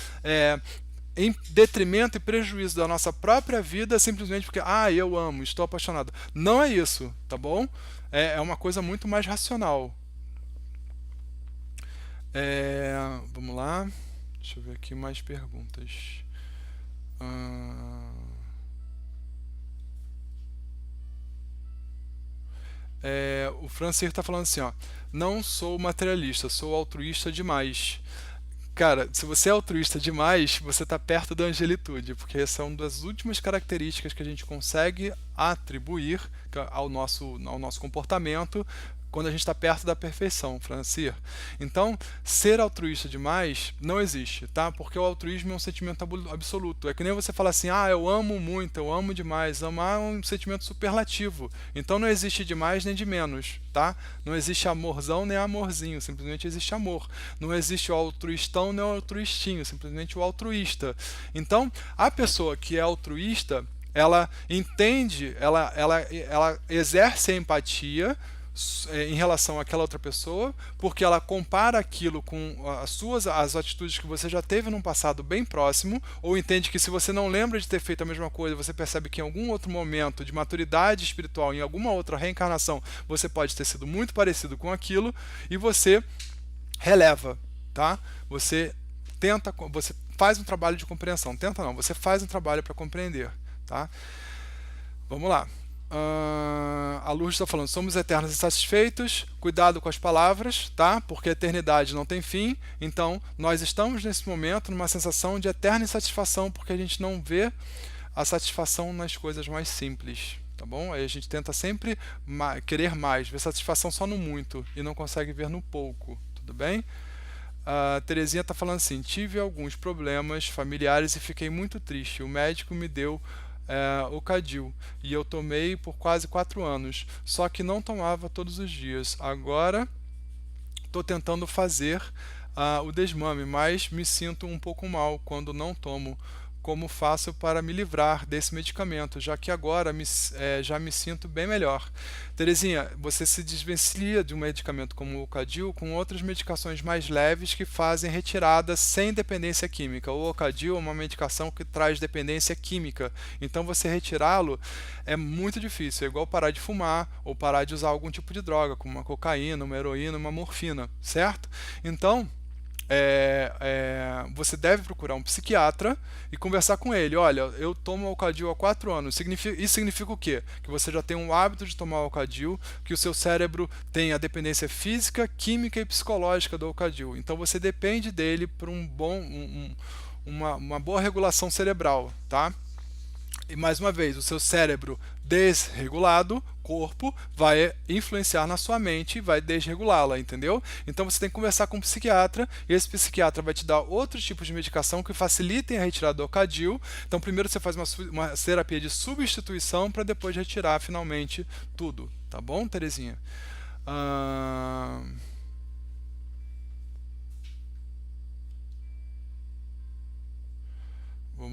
em detrimento e prejuízo da nossa própria vida, simplesmente porque, eu amo, estou apaixonado. Não é isso, tá bom? É uma coisa muito mais racional. Vamos lá. Deixa eu ver aqui mais perguntas. O Francir está falando assim, ó, não sou materialista, sou altruísta demais. Cara, se você é altruísta demais, você está perto da angelitude, porque essa é uma das últimas características que a gente consegue atribuir ao nosso comportamento quando a gente está perto da perfeição, Francir. Então, ser altruísta demais não existe, tá? Porque o altruísmo é um sentimento absoluto. É que nem você falar assim, eu amo muito, eu amo demais. Amar é um sentimento superlativo. Então não existe de mais nem de menos, tá? Não existe amorzão nem amorzinho, simplesmente existe amor. Não existe o altruistão nem o altruistinho, simplesmente o altruísta. Então, a pessoa que é altruísta, ela entende, ela exerce a empatia em relação àquela outra pessoa, porque ela compara aquilo com as atitudes que você já teve num passado bem próximo, ou entende que se você não lembra de ter feito a mesma coisa, você percebe que em algum outro momento de maturidade espiritual, em alguma outra reencarnação, você pode ter sido muito parecido com aquilo, e você releva, tá? Você faz um trabalho de compreensão. Tenta não, você faz um trabalho para compreender, tá? Vamos lá. A Lourdes está falando, somos eternos e satisfeitos, cuidado com as palavras, tá? Porque a eternidade não tem fim, então nós estamos nesse momento numa sensação de eterna insatisfação, porque a gente não vê a satisfação nas coisas mais simples, tá bom? Aí a gente tenta sempre querer mais, ver satisfação só no muito e não consegue ver no pouco, tudo bem? A Terezinha está falando assim, tive alguns problemas familiares e fiquei muito triste, o médico me deu o Cadil, e eu tomei por quase 4 anos, só que não tomava todos os dias. Agora estou tentando fazer o desmame, mas me sinto um pouco mal quando não tomo. Como faço para me livrar desse medicamento, já que agora já me sinto bem melhor. Terezinha, você se desvencilha de um medicamento como o Ocadil com outras medicações mais leves que fazem retirada sem dependência química. O Ocadil é uma medicação que traz dependência química, então você retirá-lo é muito difícil, é igual parar de fumar ou parar de usar algum tipo de droga, como uma cocaína, uma heroína, uma morfina, certo? Então, você deve procurar um psiquiatra e conversar com ele. Olha, eu tomo Ocadil há 4 anos. Isso significa o quê? Que você já tem um hábito de tomar Ocadil, que o seu cérebro tem a dependência física, química e psicológica do Ocadil. Então você depende dele para uma boa regulação cerebral, tá? E mais uma vez, o seu cérebro desregulado, corpo, vai influenciar na sua mente e vai desregulá-la, entendeu? Então você tem que conversar com um psiquiatra, e esse psiquiatra vai te dar outros tipos de medicação que facilitem a retirada do Ocadil. Então primeiro você faz uma terapia de substituição para depois retirar finalmente tudo, tá bom, Terezinha?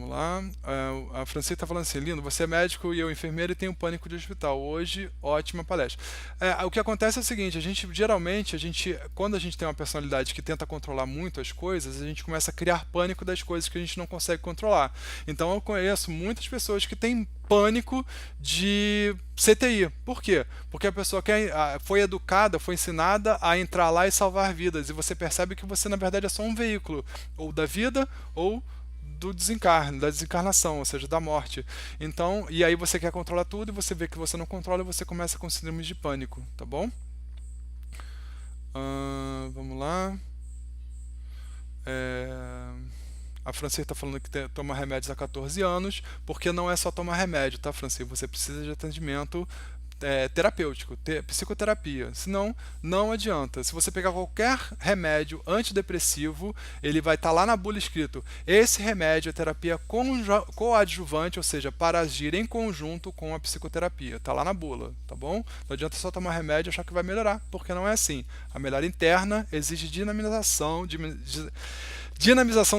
Vamos lá. A Francisca está falando assim, lindo, você é médico e eu enfermeiro e tenho pânico de hospital. Hoje, ótima palestra. O que acontece é o seguinte, quando a gente tem uma personalidade que tenta controlar muito as coisas, a gente começa a criar pânico das coisas que a gente não consegue controlar. Então eu conheço muitas pessoas que têm pânico de CTI. Por quê? Porque a pessoa foi educada, foi ensinada a entrar lá e salvar vidas. E você percebe que você, na verdade, é só um veículo, ou da vida, ou do desencarne, da desencarnação, ou seja, da morte. Então, e aí você quer controlar tudo e você vê que você não controla e você começa com síndromes de pânico, tá bom? Vamos lá. A Francine está falando que toma remédios há 14 anos, porque não é só tomar remédio, tá, Francine? Você precisa de atendimento terapêutico, psicoterapia. Senão, não adianta. Se você pegar qualquer remédio antidepressivo, ele vai estar lá na bula escrito: esse remédio é terapia coadjuvante, ou seja, para agir em conjunto com a psicoterapia. Está lá na bula, tá bom? Não adianta só tomar remédio e achar que vai melhorar, porque não é assim. A melhora interna exige dinamização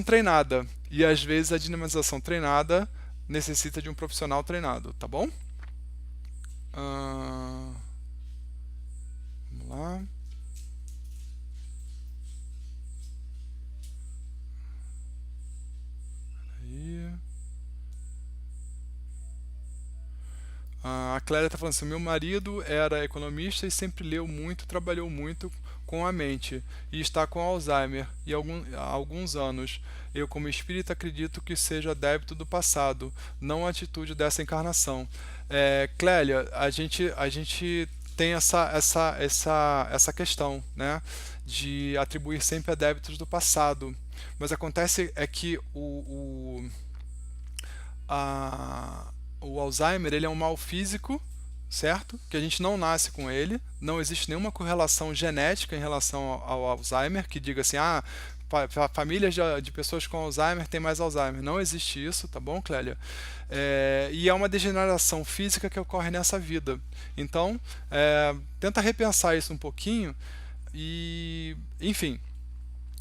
treinada. E às vezes a dinamização treinada necessita de um profissional treinado, tá bom? Vamos lá. Aí. A Clélia está falando assim: meu marido era economista e sempre leu muito, trabalhou muito com a mente e está com Alzheimer há alguns anos. Eu, como espírita, acredito que seja débito do passado, não a atitude dessa encarnação. Clélia, a gente tem essa questão, né, de atribuir sempre a débitos do passado. Mas acontece é que o Alzheimer ele é um mal físico, certo? Que a gente não nasce com ele, não existe nenhuma correlação genética em relação ao Alzheimer, que diga assim, famílias de pessoas com Alzheimer têm mais Alzheimer. Não existe isso, tá bom, Clélia? E é uma degeneração física que ocorre nessa vida. Então, tenta repensar isso um pouquinho e, enfim,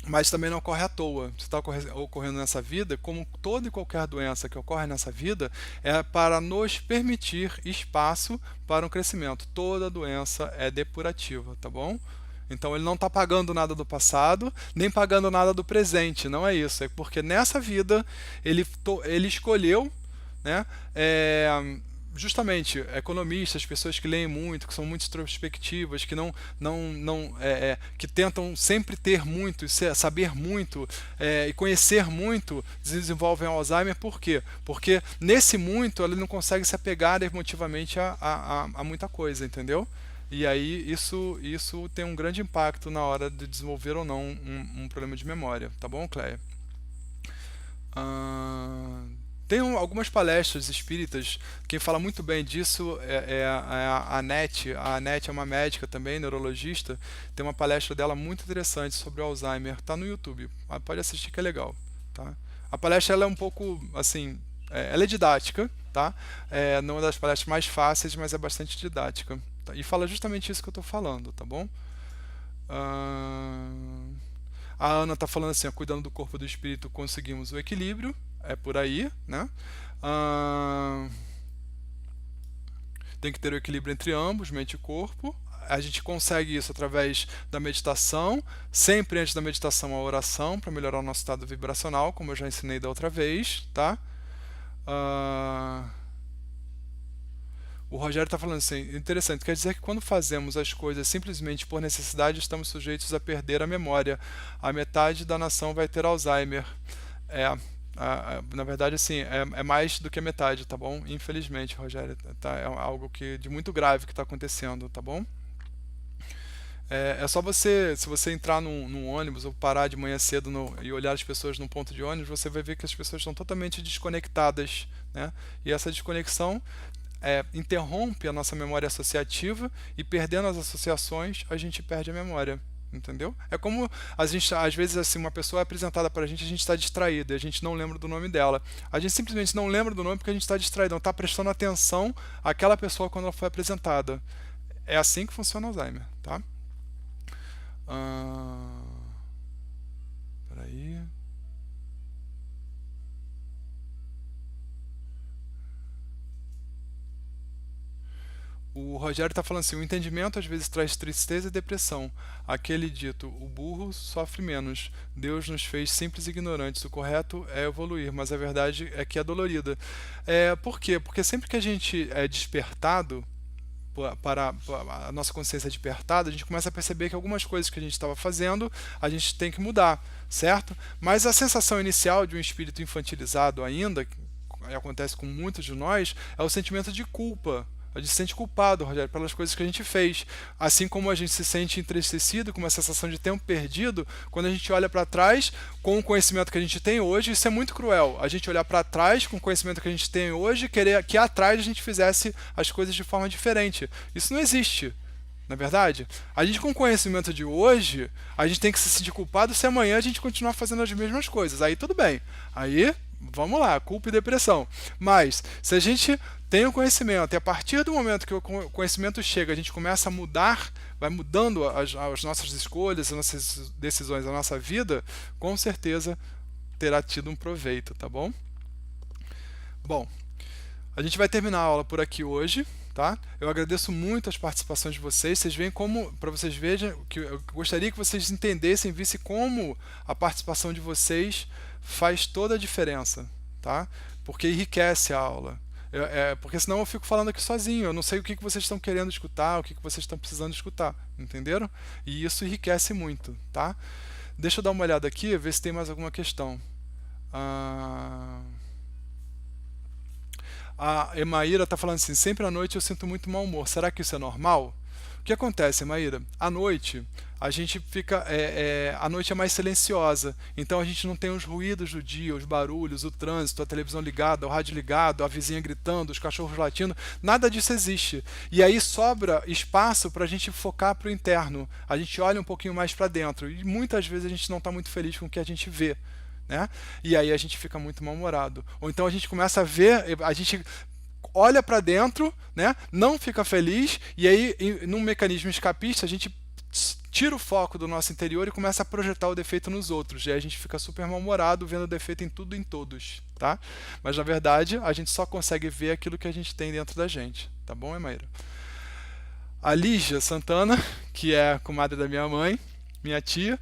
mas também não ocorre à toa. Se está ocorrendo nessa vida, como toda e qualquer doença que ocorre nessa vida, é para nos permitir espaço para um crescimento. Toda doença é depurativa, tá bom? Então ele não está pagando nada do passado, nem pagando nada do presente, não é isso. É porque nessa vida ele escolheu, né, justamente economistas, pessoas que leem muito, que são muito introspectivas, que que tentam sempre ter muito, saber muito e conhecer muito, desenvolvem Alzheimer. Por quê? Porque nesse muito ele não consegue se apegar emotivamente a muita coisa, entendeu? E aí isso tem um grande impacto na hora de desenvolver ou não um problema de memória, tá bom, Cleia? Tem algumas palestras espíritas. Quem fala muito bem disso a Anete. A Anete é uma médica também, neurologista. Tem uma palestra dela muito interessante sobre o Alzheimer. Está no YouTube. Pode assistir que é legal. Tá? A palestra ela é um pouco assim. Ela é didática, tá? Não é uma das palestras mais fáceis, mas é bastante didática. Tá? E fala justamente isso que eu estou falando, tá bom? A Ana está falando assim: cuidando do corpo e do espírito, conseguimos o equilíbrio. É por aí, né? Tem que ter o equilíbrio entre ambos, mente e corpo. A gente consegue isso através da meditação, sempre antes da meditação a oração, para melhorar o nosso estado vibracional, como eu já ensinei da outra vez, tá? O Rogério está falando assim: interessante, quer dizer que quando fazemos as coisas simplesmente por necessidade, estamos sujeitos a perder a memória. A metade da nação vai ter Alzheimer. Na verdade, assim, é mais do que a metade, tá bom? Infelizmente, Rogério, tá? É algo de muito grave que está acontecendo, tá bom? É só se você entrar num ônibus ou parar de manhã cedo e olhar as pessoas num ponto de ônibus, você vai ver que as pessoas estão totalmente desconectadas, né? E essa desconexão interrompe a nossa memória associativa, e perdendo as associações, a gente perde a memória. Entendeu? É como às vezes assim, uma pessoa é apresentada para a gente está distraído e a gente não lembra do nome dela. A gente simplesmente não lembra do nome porque a gente está distraído, não está prestando atenção àquela pessoa quando ela foi apresentada. É assim que funciona o Alzheimer, tá? Peraí. O Rogério está falando assim: o entendimento às vezes traz tristeza e depressão. Aquele dito, o burro sofre menos. Deus nos fez simples e ignorantes. O correto é evoluir, mas a verdade é que é dolorida. Por quê? Porque sempre que a gente é despertado, para a nossa consciência despertada, a gente começa a perceber que algumas coisas que a gente estava fazendo, a gente tem que mudar, certo? Mas a sensação inicial de um espírito infantilizado ainda, que acontece com muitos de nós, é o sentimento de culpa. A gente se sente culpado, Rogério, pelas coisas que a gente fez. Assim como a gente se sente entristecido, com uma sensação de tempo perdido, quando a gente olha para trás com o conhecimento que a gente tem hoje, isso é muito cruel. A gente olhar para trás com o conhecimento que a gente tem hoje e querer que atrás a gente fizesse as coisas de forma diferente. Isso não existe. Na é verdade, a gente com o conhecimento de hoje, a gente tem que se sentir culpado se amanhã a gente continuar fazendo as mesmas coisas. Aí tudo bem. Aí, vamos lá, culpa e depressão. Mas, se a gente tem o conhecimento e a partir do momento que o conhecimento chega, a gente começa a mudar, vai mudando as nossas escolhas, as nossas decisões, a nossa vida, com certeza terá tido um proveito, tá bom? Bom, a gente vai terminar a aula por aqui hoje. Tá? Eu agradeço muito as participações de vocês. Vocês veem como, para vocês vejam, que eu gostaria que vocês entendessem, vissem como a participação de vocês faz toda a diferença, tá? Porque enriquece a aula. Porque senão eu fico falando aqui sozinho, eu não sei o que vocês estão querendo escutar, o que vocês estão precisando escutar, entenderam? E isso enriquece muito, tá? Deixa eu dar uma olhada aqui, ver se tem mais alguma questão. A Emaíra está falando assim: sempre à noite eu sinto muito mau humor. Será que isso é normal? O que acontece, Emaíra? À noite a gente fica, a noite é mais silenciosa, então a gente não tem os ruídos do dia, os barulhos, o trânsito, a televisão ligada, o rádio ligado, a vizinha gritando, os cachorros latindo, nada disso existe. E aí sobra espaço para a gente focar para o interno. A gente olha um pouquinho mais para dentro e muitas vezes a gente não está muito feliz com o que a gente vê. Né? E aí a gente fica muito mal-humorado. Ou então a gente começa a ver, a gente olha para dentro, né? Não fica feliz, e aí, num mecanismo escapista, a gente tira o foco do nosso interior e começa a projetar o defeito nos outros. E aí a gente fica super mal-humorado, vendo o defeito em tudo e em todos. Tá? Mas na verdade, a gente só consegue ver aquilo que a gente tem dentro da gente. Tá bom, Emaíra? A Lígia Santana, que é a comadre da minha mãe, minha tia.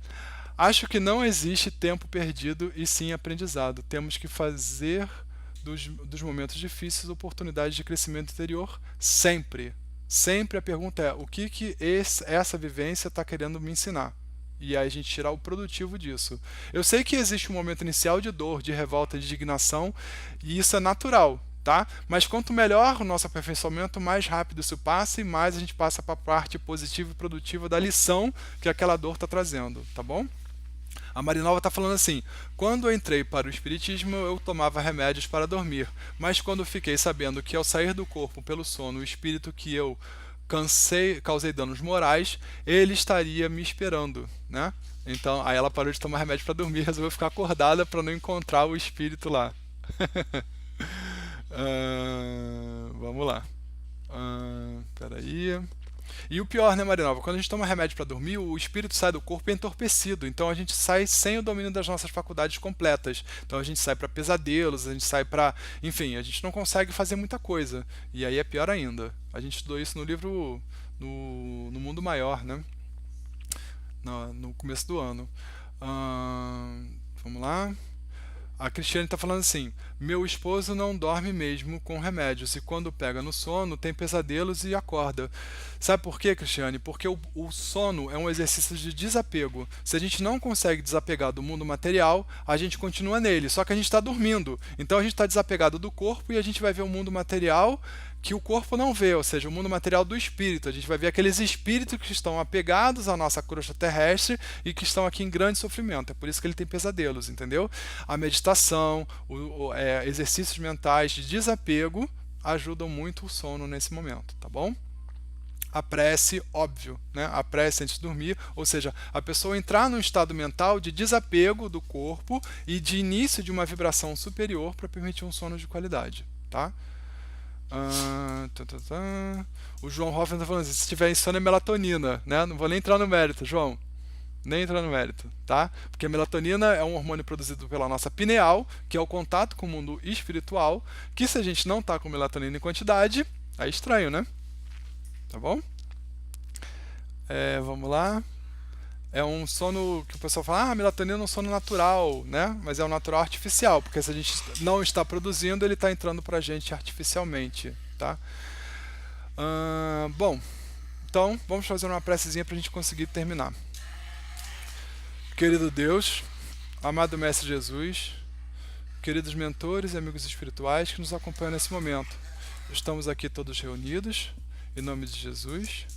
Acho que não existe tempo perdido e sim aprendizado. Temos que fazer dos momentos difíceis oportunidades de crescimento interior sempre. Sempre a pergunta é: o que essa vivência está querendo me ensinar? E aí a gente tirar o produtivo disso. Eu sei que existe um momento inicial de dor, de revolta, de indignação, e isso é natural. Tá? Mas quanto melhor o nosso aperfeiçoamento, mais rápido isso passa e mais a gente passa para a parte positiva e produtiva da lição que aquela dor está trazendo. Tá bom? A Marinova está falando assim: quando eu entrei para o Espiritismo, eu tomava remédios para dormir, mas quando fiquei sabendo que ao sair do corpo pelo sono, o espírito que eu causei danos morais, ele estaria me esperando, né? Então, aí ela parou de tomar remédio para dormir, resolveu ficar acordada para não encontrar o espírito lá. Vamos lá. Peraí. E o pior, né, Marinova? Quando a gente toma remédio para dormir, o espírito sai do corpo entorpecido. Então a gente sai sem o domínio das nossas faculdades completas. Então a gente sai para pesadelos, a gente sai para. Enfim, a gente não consegue fazer muita coisa. E aí é pior ainda. A gente estudou isso no livro no Mundo Maior, né? No começo do ano. Vamos lá. A Cristiane está falando assim: meu esposo não dorme mesmo com remédios e quando pega no sono tem pesadelos e acorda. Sabe por quê, Cristiane? Porque o sono é um exercício de desapego. Se a gente não consegue desapegar do mundo material, a gente continua nele, só que a gente está dormindo. Então a gente está desapegado do corpo e a gente vai ver o mundo material que o corpo não vê, ou seja, o mundo material do espírito. A gente vai ver aqueles espíritos que estão apegados à nossa crosta terrestre e que estão aqui em grande sofrimento. É por isso que ele tem pesadelos, entendeu? A meditação, exercícios mentais de desapego ajudam muito o sono nesse momento, tá bom? A prece, óbvio, né? A prece antes de dormir, ou seja, a pessoa entrar num estado mental de desapego do corpo e de início de uma vibração superior para permitir um sono de qualidade, tá? O João Hoffman está falando assim: se tiver insônia é melatonina, né? Não vou nem entrar no mérito, João. Nem entrar no mérito, tá? Porque a melatonina é um hormônio produzido pela nossa pineal, que é o contato com o mundo espiritual, que se a gente não tá com melatonina em quantidade, é estranho, né? tá bom? Vamos lá. É um sono que o pessoal fala, a melatonina é um sono natural, né? Mas é um natural artificial, porque se a gente não está produzindo, ele está entrando para a gente artificialmente, tá? Bom, então vamos fazer uma precezinha para a gente conseguir terminar. Querido Deus, amado Mestre Jesus, queridos mentores e amigos espirituais que nos acompanham nesse momento, estamos aqui todos reunidos, em nome de Jesus,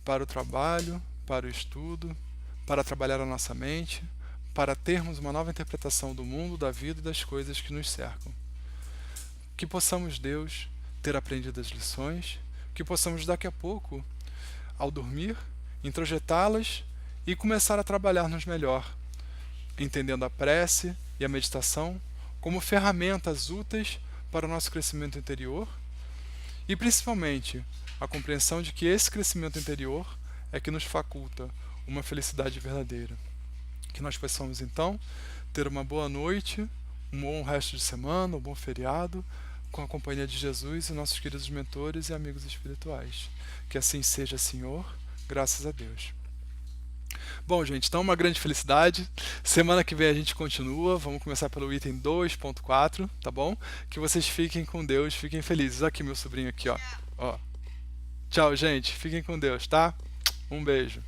para o trabalho, para o estudo, para trabalhar a nossa mente, para termos uma nova interpretação do mundo, da vida e das coisas que nos cercam. Que possamos, Deus, ter aprendido as lições, que possamos daqui a pouco, ao dormir, introjetá-las e começar a trabalhar-nos melhor, entendendo a prece e a meditação como ferramentas úteis para o nosso crescimento interior e, principalmente, a compreensão de que esse crescimento interior é que nos faculta uma felicidade verdadeira. Que nós possamos, então, ter uma boa noite, um bom resto de semana, um bom feriado, com a companhia de Jesus e nossos queridos mentores e amigos espirituais. Que assim seja, Senhor, graças a Deus. Bom, gente, então uma grande felicidade. Semana que vem a gente continua. Vamos começar pelo item 2.4, tá bom? Que vocês fiquem com Deus, fiquem felizes. Aqui meu sobrinho aqui, ó. Tchau, gente. Fiquem com Deus, tá? Um beijo.